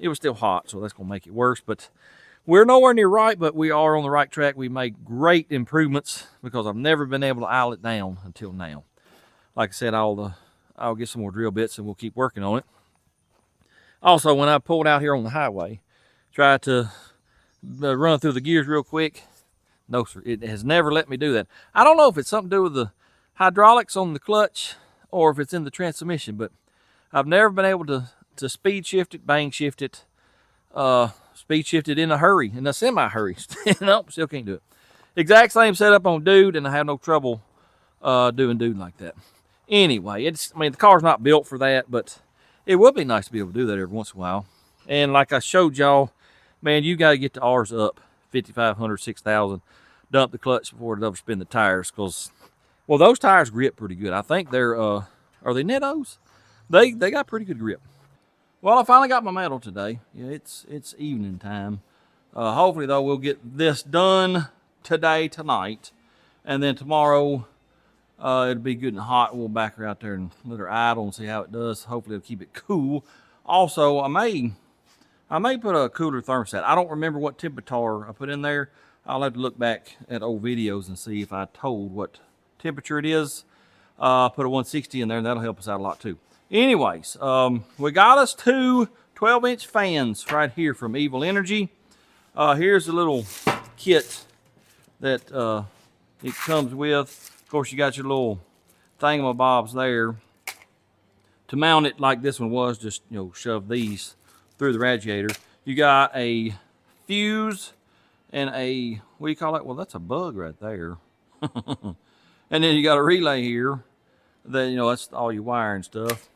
Speaker 1: was still hot, so that's gonna make it worse. But we're nowhere near right, but we are on the right track. We made great improvements because I've never been able to idle it down until now. Like I said, I'll get some more drill bits and we'll keep working on it. Also, when I pulled out here on the highway, tried to run through the gears real quick. No, sir, it has never let me do that. I don't know if it's something to do with the hydraulics on the clutch or if it's in the transmission, but I've never been able to speed shift it, bang shift it, speed shift it in a hurry, in a semi-hurry. Nope, still can't do it. Exact same setup on Dude, and I have no trouble doing Dude like that. Anyway, the car's not built for that, but it would be nice to be able to do that every once in a while. And like I showed y'all, man, you got to get the R's up 5,500, 6,000. Dump the clutch before it overspin the tires, because, well, those tires grip pretty good. I think they're, are they Nettos? They got pretty good grip. Well, I finally got my metal today. Yeah, it's evening time. Hopefully, though, we'll get this done tonight. And then tomorrow, it'll be good and hot. We'll back her out there and let her idle and see how it does. Hopefully it'll keep it cool. Also, I may put a cooler thermostat. I don't remember what temperature I put in there. I'll have to look back at old videos and see if I told what temperature it is. Put a 160 in there, and that'll help us out a lot too. Anyways, we got us to 12-inch fans right here from Evil Energy. Here's a little kit that it comes with. Of course, you got your little thingamabobs there to mount it like this one was. Just, you know, shove these through the radiator. You got a fuse and a, what do you call that? Well, that's a bug right there. And then you got a relay here that, you know, that's all your wire and stuff.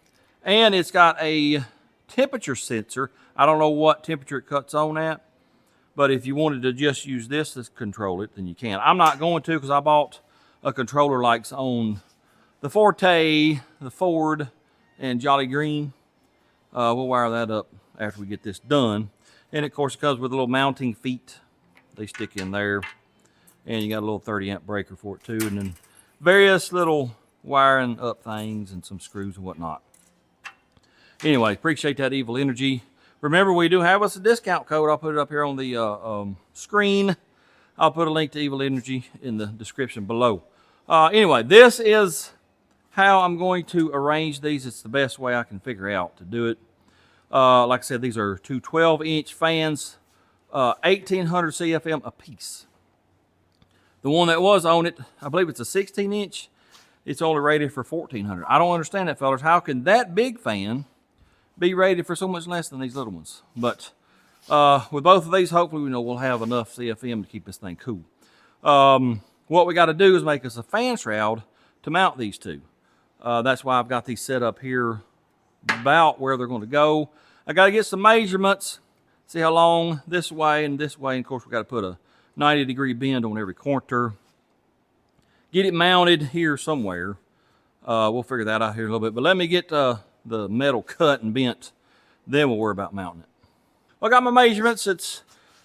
Speaker 1: And it's got a temperature sensor. I don't know what temperature it cuts on at, but if you wanted to just use this to control it, then you can. I'm not going to, because I bought a controller like on the Fortay, the Ford, and Jolly Green. We'll wire that up after we get this done. And of course, it comes with little mounting feet. They stick in there. And you got a little 30-amp breaker for it too. And then various little wiring up things and some screws and whatnot. Anyway, appreciate that, Evil Energy. Remember, we do have us a discount code. I'll put it up here on the screen. I'll put a link to Evil Energy in the description below. Anyway, this is how I'm going to arrange these. It's the best way I can figure out to do it. Like I said, these are two 12-inch fans, 1800 CFM a piece. The one that was on it, I believe it's a 16-inch. It's only rated for 1400. I don't understand that, fellas. How can that big fan be rated for so much less than these little ones? But with both of these, hopefully, we'll have enough CFM to keep this thing cool. What we got to do is make us a fan shroud to mount these two. That's why I've got these set up here about where they're going to go. I got to get some measurements, see how long this way and this way. And of course, we got to put a 90-degree bend on every corner. Get it mounted here somewhere. We'll figure that out here in a little bit. But let me get the metal cut and bent. Then we'll worry about mounting it. Well, I got my measurements. It's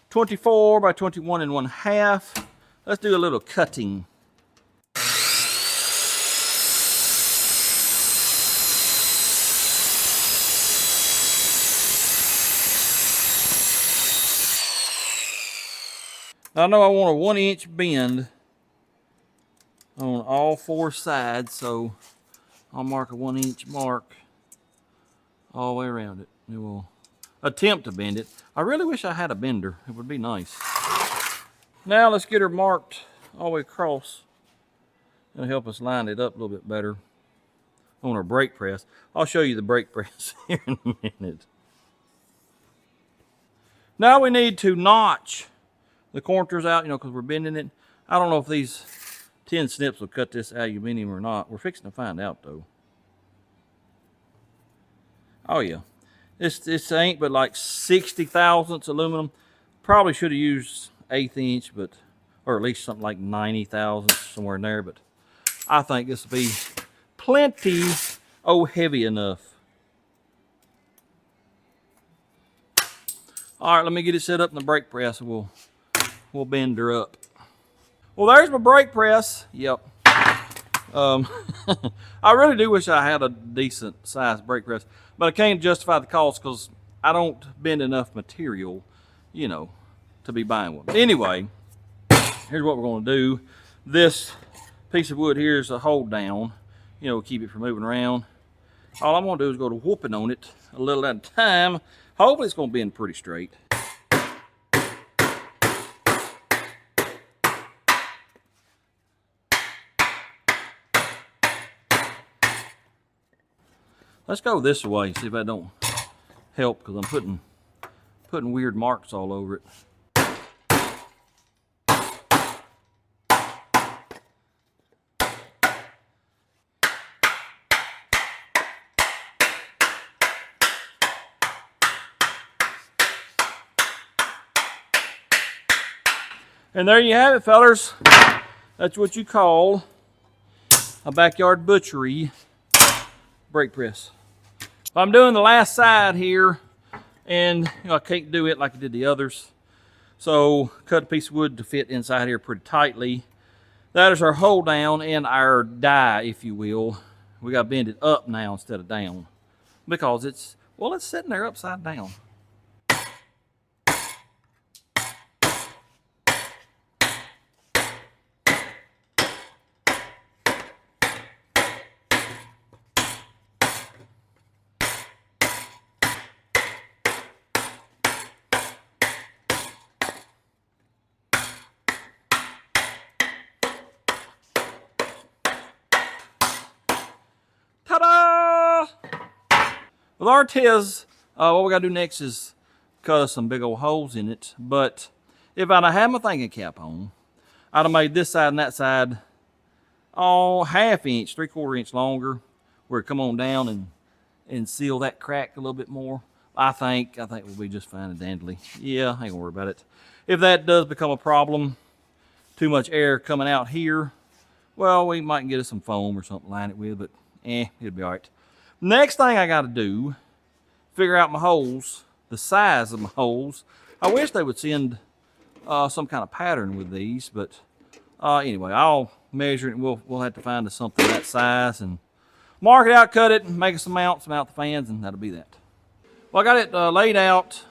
Speaker 1: 24 by 21 1/2. Let's do a little cutting. I know I want a 1-inch bend on all 4 sides, so I'll mark a 1-inch mark all the way around it. And we'll attempt to bend it. I really wish I had a bender. It would be nice. Now let's get her marked all the way across. It'll help us line it up a little bit better on our brake press. I'll show you the brake press here in a minute. Now we need to notch the corners out, because we're bending it. I don't know if these 10 snips will cut this aluminum or not. We're fixing to find out, though. Oh, yeah. This ain't but like 60 thousandths aluminum. Probably should have used 1/8 inch, or at least something like 90 thousandths, somewhere in there. But I think this will be plenty heavy enough. All right, let me get it set up in the brake press, and we'll bend her up. Well, there's my brake press. Yep. I really do wish I had a decent sized brake press, but I can't justify the cost because I don't bend enough material, to be buying one. Anyway, here's what we're going to do. This piece of wood here is a hold down, keep it from moving around. All I'm going to do is go to whooping on it a little at a time. Hopefully it's going to bend pretty straight. Let's go this way, see if that don't help, because I'm putting weird marks all over it. And there you have it, fellers. That's what you call a backyard butchery brake press. I'm doing the last side here, and I can't do it like I did the others. So cut a piece of wood to fit inside here pretty tightly. That is our hold down and our die, if you will. We got to bend it up now instead of down, because it's sitting there upside down. With our Tiz, what we got to do next is cut us some big old holes in it. But if I'd have had my thinking cap on, I'd have made this side and that side half inch, 3/4 inch longer, where it come on down and seal that crack a little bit more. I think we'll be just fine and dandly. Yeah, I ain't gonna worry about it. If that does become a problem, too much air coming out here, well, we might get us some foam or something to line it with, but it'll be all right. Next thing I gotta do, figure out my holes, the size of my holes. I wish they would send some kind of pattern with these, but anyway, I'll measure it and we'll have to find us something that size and mark it out, cut it, and make us some mounts, mount the fans, and that'll be that. Well, I got it laid out.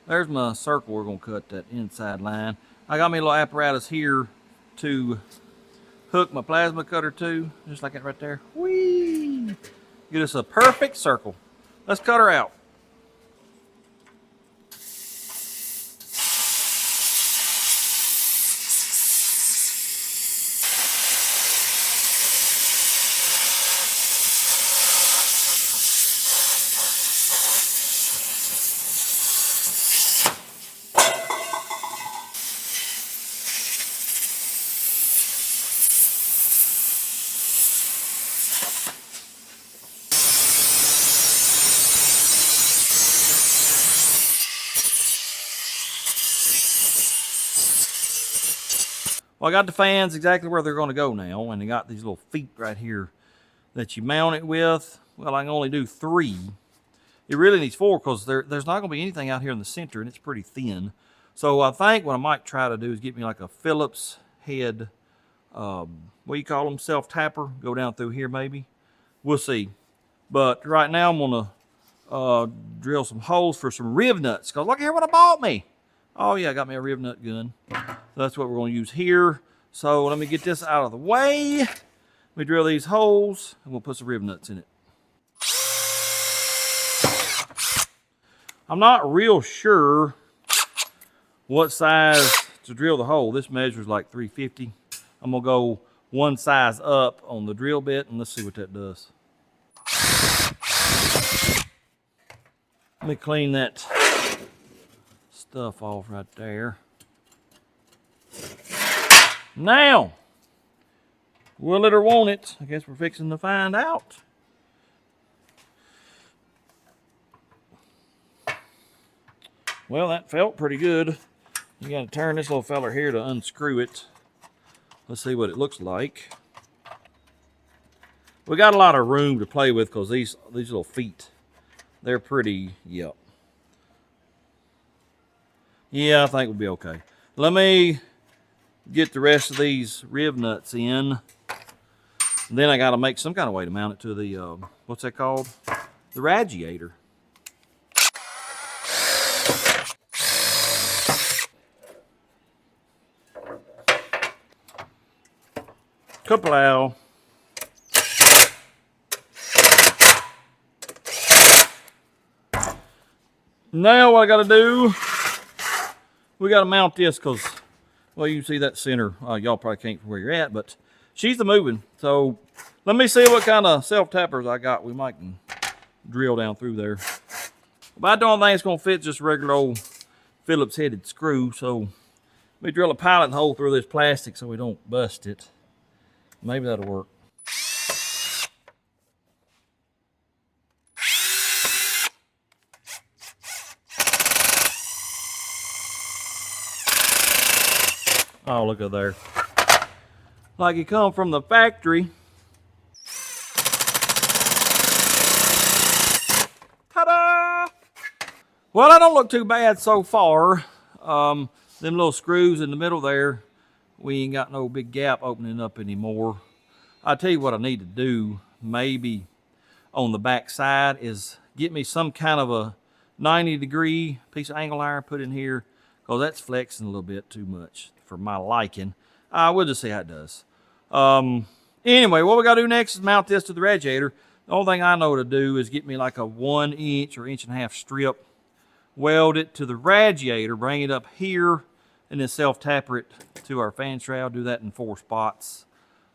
Speaker 1: There's my circle we're gonna cut that inside line. I got me a little apparatus here to hook my plasma cutter to, just like that right there. Whee! Get us a perfect circle. Let's cut her out. Well, I got the fans exactly where they're going to go now, and they got these little feet right here that you mount it with. Well, I can only do 3. It really needs 4 because there's not going to be anything out here in the center, and it's pretty thin. So I think what I might try to do is get me like a Phillips head, what do you call them, self-tapper, go down through here maybe. We'll see. But right now I'm going to drill some holes for some rib nuts, because look here what I bought me. Oh yeah, I got me a rib nut gun. So that's what we're going to use here. So let me get this out of the way. Let me drill these holes and we'll put some rib nuts in it. I'm not real sure what size to drill the hole. This measures like 350. I'm gonna go one size up on the drill bit and let's see what that does. Let me clean that stuff off right there. Now, will it or won't it? I guess we're fixing to find out. Well, that felt pretty good. You gotta turn this little feller here to unscrew it. Let's see what it looks like. We got a lot of room to play with because these little feet, they're pretty, yep. Yeah, I think we'll be okay. Let me get the rest of these rib nuts in. Then I gotta make some kind of way to mount it to the, what's that called? The radiator. Kaplow. Now what I gotta do, we gotta mount this because, well, you can see that center. Y'all probably can't from where you're at, but she's moving. So let me see what kind of self-tappers I got. We might can drill down through there. But I don't think it's gonna fit just a regular old Phillips headed screw. So let me drill a pilot hole through this plastic so we don't bust it. Maybe that'll work. Oh, look at there. Like it come from the factory. Ta-da! Well, that don't look too bad so far. Them little screws in the middle there, we ain't got no big gap opening up anymore. I'll tell you what I need to do, maybe on the back side, is get me some kind of a 90-degree piece of angle iron put in here, because that's flexing a little bit too much for my liking. We'll just see how it does. Anyway, what we gotta do next is mount this to the radiator. The only thing I know to do is get me like a 1 inch or 1.5 inch strip, weld it to the radiator, bring it up here, and then self-tapper it to our fan shroud. Do that in 4 spots.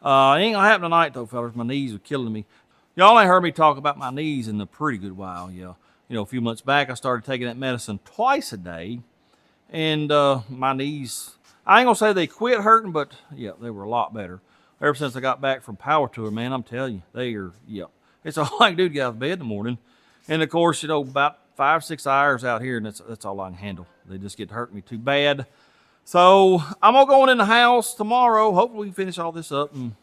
Speaker 1: It ain't gonna happen tonight though, fellas. My knees are killing me. Y'all ain't heard me talk about my knees in a pretty good while. Yeah, you know, a few months back I started taking that medicine twice a day, and my knees, I ain't gonna say they quit hurting, but yeah, they were a lot better. Ever since I got back from power tour, man, I'm telling you, they are, yeah. It's all I can do to get out of bed in the morning. And of course, you know, about 5-6 hours out here, and that's all I can handle. They just get hurting me too bad. So I'm gonna go in the house tomorrow. Hopefully we can finish all this up, and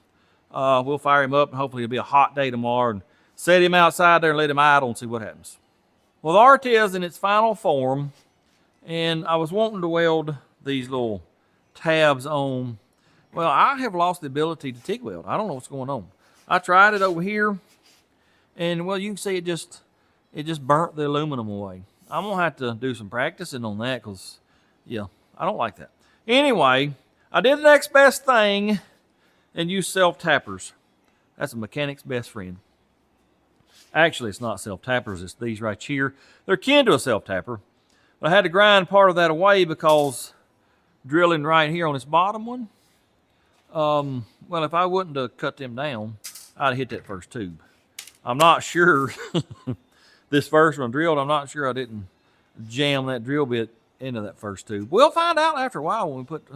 Speaker 1: we'll fire him up, and hopefully it'll be a hot day tomorrow, and set him outside there and let him idle and see what happens. Well, the Artez in its final form, and I was wanting to weld these little tabs on. Well, I have lost the ability to TIG weld. I don't know what's going on. I tried it over here, and well, you can see it just burnt the aluminum away. I'm gonna have to do some practicing on that, because yeah, I don't like that. Anyway, I did the next best thing and used self-tappers. That's a mechanic's best friend. Actually, it's not self-tappers, it's these right here. They're akin to a self-tapper. But I had to grind part of that away because drilling right here on this bottom one, well, if I wouldn't have cut them down, I'd have hit that first tube. I'm not sure, this first one drilled, I'm not sure I didn't jam that drill bit into that first tube. We'll find out after a while when we put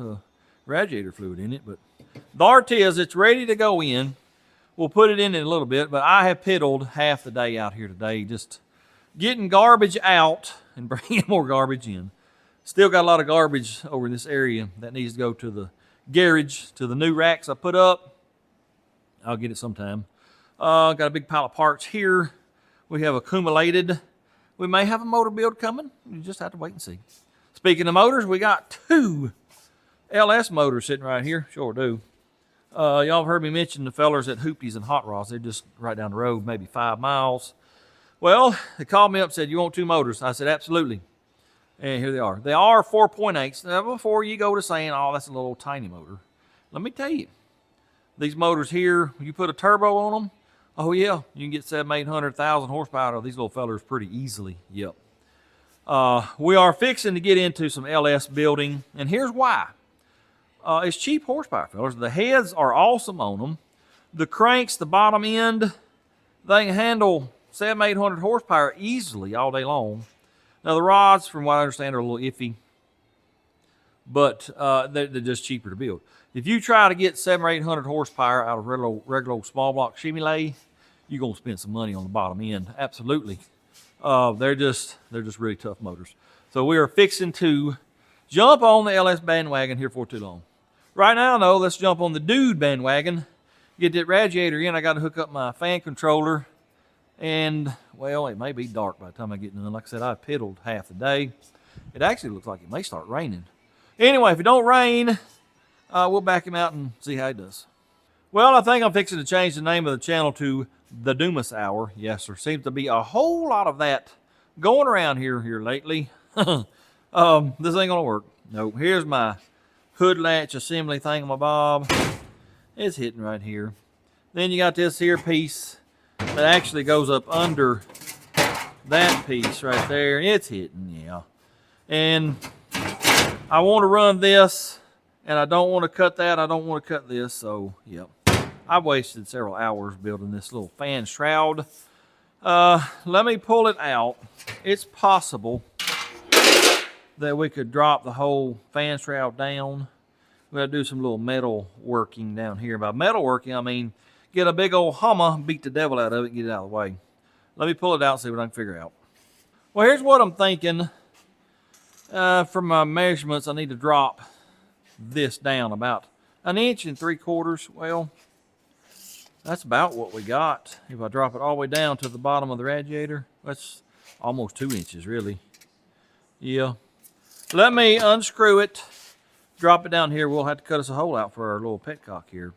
Speaker 1: radiator fluid in it. But the Artez, it's ready to go in. We'll put it in a little bit, but I have piddled half the day out here today, just getting garbage out and bringing more garbage in. Still got a lot of garbage over in this area that needs to go to the garage, to the new racks I put up. I'll get it sometime. Got a big pile of parts here. We have accumulated. We may have a motor build coming. You just have to wait and see. Speaking of motors, we got 2 LS motors sitting right here. Sure do. Y'all have heard me mention the fellers at Hoopties and Hot Rods. They're just right down the road, maybe 5 miles. Well, they called me up and said, you want 2 motors? I said, absolutely. And here they are. They are 4.8s. Now, before you go to saying, oh, that's a little tiny motor, let me tell you, these motors here, you put a turbo on them, oh yeah, you can get 700-800,000 horsepower out of these little fellers pretty easily. Yep. We are fixing to get into some LS building, and here's why. It's cheap horsepower, fellas. The heads are awesome on them. The cranks, the bottom end, they can handle 700-800 horsepower easily all day long. Now the rods, from what I understand, are a little iffy, but they're just cheaper to build. If you try to get 700-800 horsepower out of regular small block shimmy lay, you're gonna spend some money on the bottom end. Absolutely. They're just really tough motors. So we are fixing to jump on the LS bandwagon here for too long. Right now, though, let's jump on the dude bandwagon. Get that radiator in. I got to hook up my fan controller. And, well, it may be dark by the time I get done. Like I said, I piddled half the day. It actually looks like it may start raining. Anyway, if it don't rain, we'll back him out and see how he does. Well, I think I'm fixing to change the name of the channel to The Dumas Hour. Yes, there seems to be a whole lot of that going around here lately. This ain't going to work. No, here's my hood latch assembly thingamabob. It's hitting right here. Then you got this here piece that actually goes up under that piece right there. It's hitting, yeah. And I want to run this, and I don't want to cut that. I don't want to cut this, so, yep. I've wasted several hours building this little fan shroud. Let me pull it out. It's possible that we could drop the whole fan shroud down. We gotta do some little metal working down here. By metal working, I mean get a big old hammer, beat the devil out of it, and get it out of the way. Let me pull it out and see what I can figure out. Well, here's what I'm thinking. From my measurements, I need to drop this down about 1 3/4 inches. Well, that's about what we got. If I drop it all the way down to the bottom of the radiator, that's almost 2 inches, really. Yeah. Let me unscrew it, drop it down here. We'll have to cut us a hole out for our little petcock here.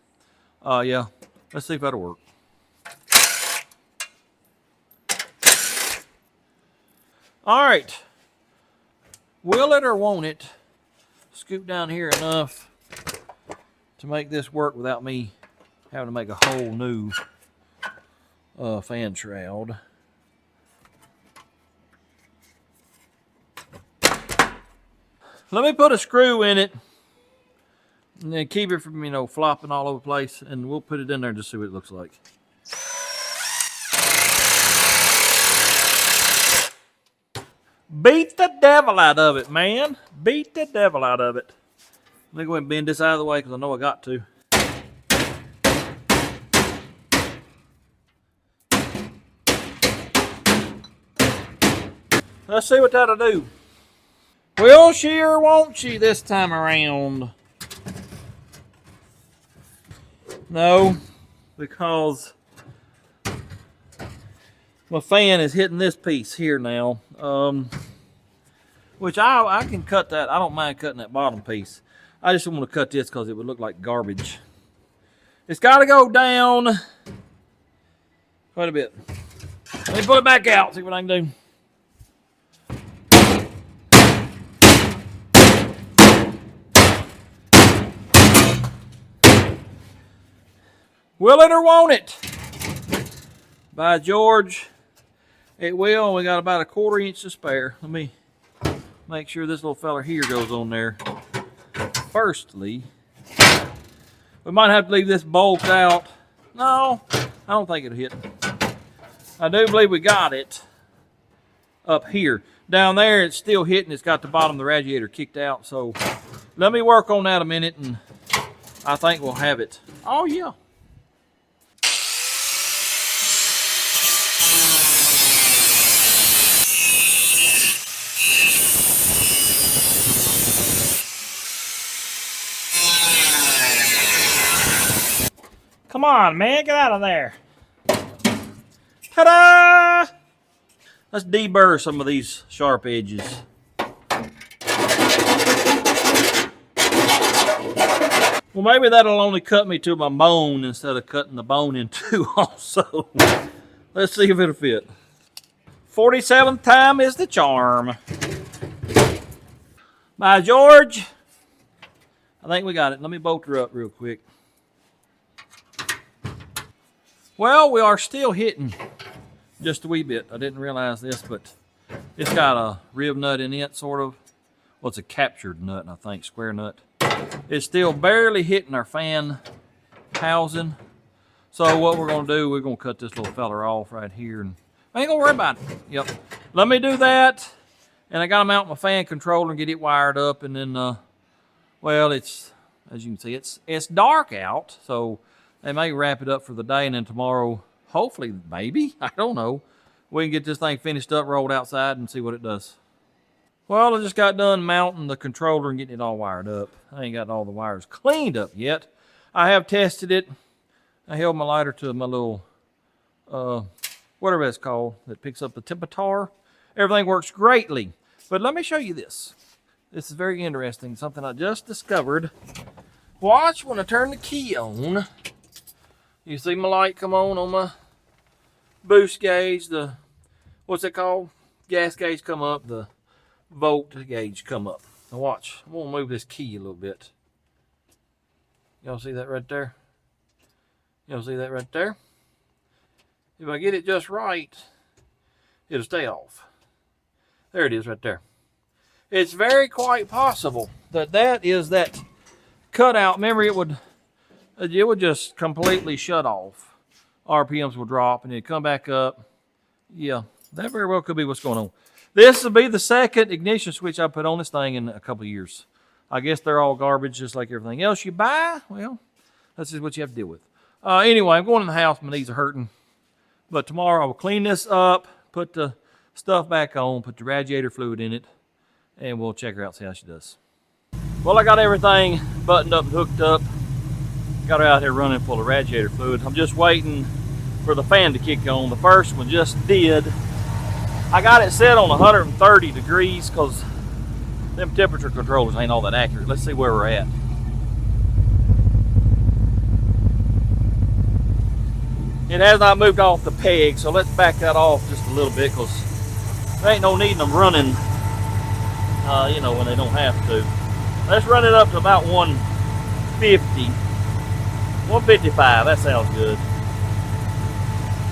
Speaker 1: Yeah, let's see if that'll work. All right. Will it or won't it scoop down here enough to make this work without me having to make a whole new fan shroud? Let me put a screw in it and then keep it from, flopping all over the place, and we'll put it in there and just see what it looks like. Beat the devil out of it, man. Beat the devil out of it. Let me go ahead and bend this out of the way because I know I got to. Let's see what that'll do. Will she or won't she this time around? No, because my fan is hitting this piece here now. Which I can cut that. I don't mind cutting that bottom piece. I just want to cut this because it would look like garbage. It's got to go down quite a bit. Let me pull it back out, see what I can do. Will it or won't it? By George, it will. We got about a 1/4 inch to spare. Let me make sure this little fella here goes on there. Firstly, we might have to leave this bolt out. No, I don't think it'll hit. I do believe we got it up here. Down there, it's still hitting. It's got the bottom of the radiator kicked out. So let me work on that a minute, and I think we'll have it. Oh, yeah. Come on, man, get out of there. Ta-da! Let's deburr some of these sharp edges. Well, maybe that'll only cut me to my bone instead of cutting the bone in two also. Let's see if it'll fit. 47th time is the charm. By George, I think we got it. Let me bolt her up real quick. Well, we are still hitting just a wee bit. I didn't realize this, but it's got a rib nut in it, sort of. Well, it's a captured nut, I think, square nut. It's still barely hitting our fan housing. So what we're going to do, we're going to cut this little fella off right here. And I ain't going to worry about it. Yep. Let me do that. And I got to mount my fan controller and get it wired up. And then, well, it's, as you can see, it's dark out. So they may wrap it up for the day, and then tomorrow, hopefully, maybe, I don't know, we can get this thing finished up, rolled outside, and see what it does. Well, I just got done mounting the controller and getting it all wired up. I ain't got all the wires cleaned up yet. I have tested it. I held my lighter to my little, whatever it's called, that picks up the temperature. Everything works greatly. But let me show you this. This is very interesting, something I just discovered. Watch when I turn the key on. You see my light come on my boost gauge, the, what's it called? Gas gauge come up, the volt gauge come up. Now watch, I'm gonna move this key a little bit. Y'all see that right there? Y'all see that right there? If I get it just right, it'll stay off. There it is right there. It's very quite possible that that is that cutout. Remember, it would just completely shut off. RPMs will drop and it'd come back up. Yeah, that very well could be what's going on. This will be the second ignition switch I put on this thing in a couple of years. I guess they're all garbage just like everything else you buy. Well, that's just what you have to deal with. Anyway, I'm going in the house. My knees are hurting. But tomorrow I will clean this up, put the stuff back on, put the radiator fluid in it, and we'll check her out, see how she does. Well, I got everything buttoned up and hooked up. Got her out here running full of radiator fluid. I'm just waiting for the fan to kick on. The first one just did. I got it set on 130 degrees because them temperature controllers ain't all that accurate. Let's see where we're at. It has not moved off the peg, so let's back that off just a little bit because there ain't no needing them running, you know, when they don't have to. Let's run it up to about 150. 155, that sounds good.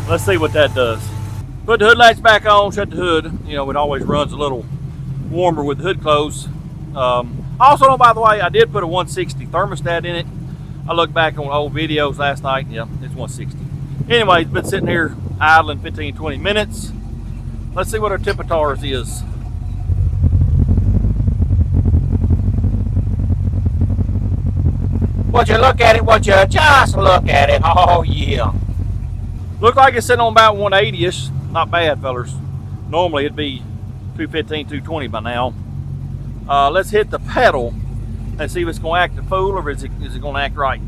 Speaker 1: Let's see what that does. Put the hood latch back on, shut the hood. You know, it always runs a little warmer with the hood closed. Also, by the way, I did put a 160 thermostat in it. I looked back on old videos last night. Yeah, it's 160. Anyway, it's been sitting here idling 15, 20 minutes. Let's see what our temperature is. Would you look at it? Would you just look at it? Oh, yeah. Look like it's sitting on about 180-ish. Not bad, fellas. Normally it'd be 215, 220 by now. Let's hit the pedal and see if it's going to act a fool or is it going to act right.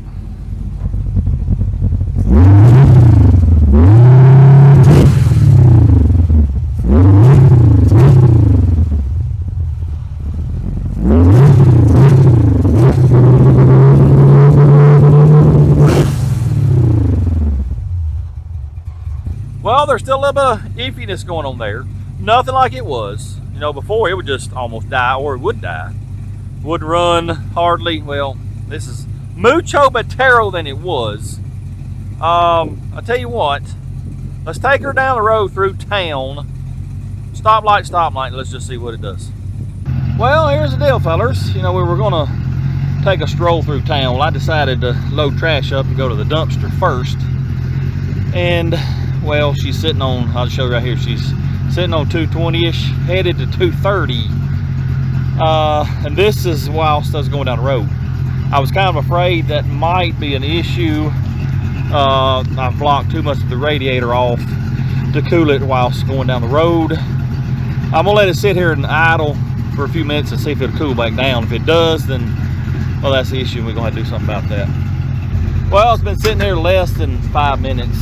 Speaker 1: Well, there's still a little bit of iffiness going on there. Nothing like it was. You know, before it would just almost die, or it would die. Wouldn't run hardly. Well, this is mucho better than it was. I'll tell you what. Let's take her down the road through town. Stoplight, stoplight, and let's just see what it does. Well, here's the deal, fellers. You know, we were gonna take a stroll through town. Well, I decided to load trash up and go to the dumpster first. And well, she's sitting on, I'll show you right here, she's sitting on 220-ish, headed to 230. And this is whilst I was going down the road. I was kind of afraid that might be an issue. I've blocked too much of the radiator off to cool it whilst going down the road. I'm gonna let it sit here and idle for a few minutes and see if it'll cool back down. If it does, then, well, that's the issue. We're gonna have to do something about that. Well, it's been sitting there less than 5 minutes.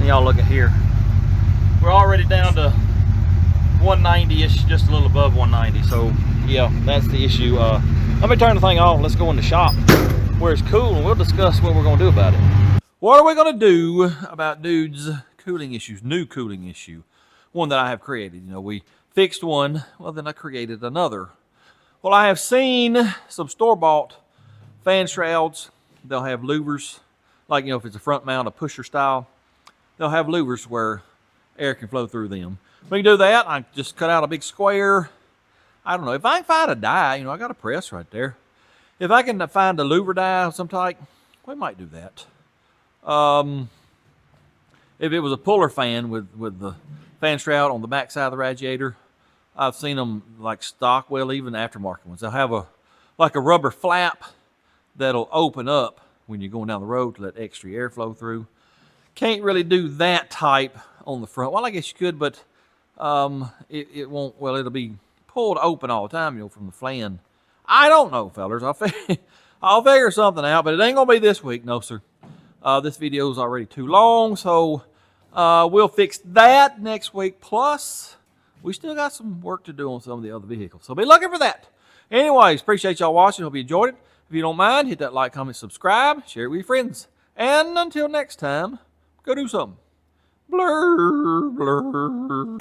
Speaker 1: Y'all look at here. We're already down to 190-ish, just a little above 190. So yeah, that's the issue. Let me turn the thing off. Let's go in the shop where it's cool and we'll discuss what we're gonna do about it. What are we gonna do about dude's cooling issues? New cooling issue, one that I have created. You know, we fixed one, well then I created another. Well, I have seen some store-bought fan shrouds. They'll have louvers, like, you know, if it's a front mount, a pusher style, they'll have louvers where air can flow through them. We can do that. I just cut out a big square. I don't know. If I can find a die, you know, I got a press right there. If I can find a louver die of some type, we might do that. If it was a puller fan with the fan shroud on the back side of the radiator, I've seen them like stock, well, even aftermarket ones. They'll have like a rubber flap that'll open up when you're going down the road to let extra air flow through. Can't really do that type on the front. Well, I guess you could, but it won't, well, it'll be pulled open all the time, you know, from the fan. I don't know, fellers. I'll figure something out, but it ain't gonna be this week, no, sir. This video is already too long, so we'll fix that next week. Plus, we still got some work to do on some of the other vehicles, so be looking for that. Anyways, appreciate y'all watching. Hope you enjoyed it. If you don't mind, hit that like, comment, subscribe, share it with your friends. And until next time, go do something. Blur, blur.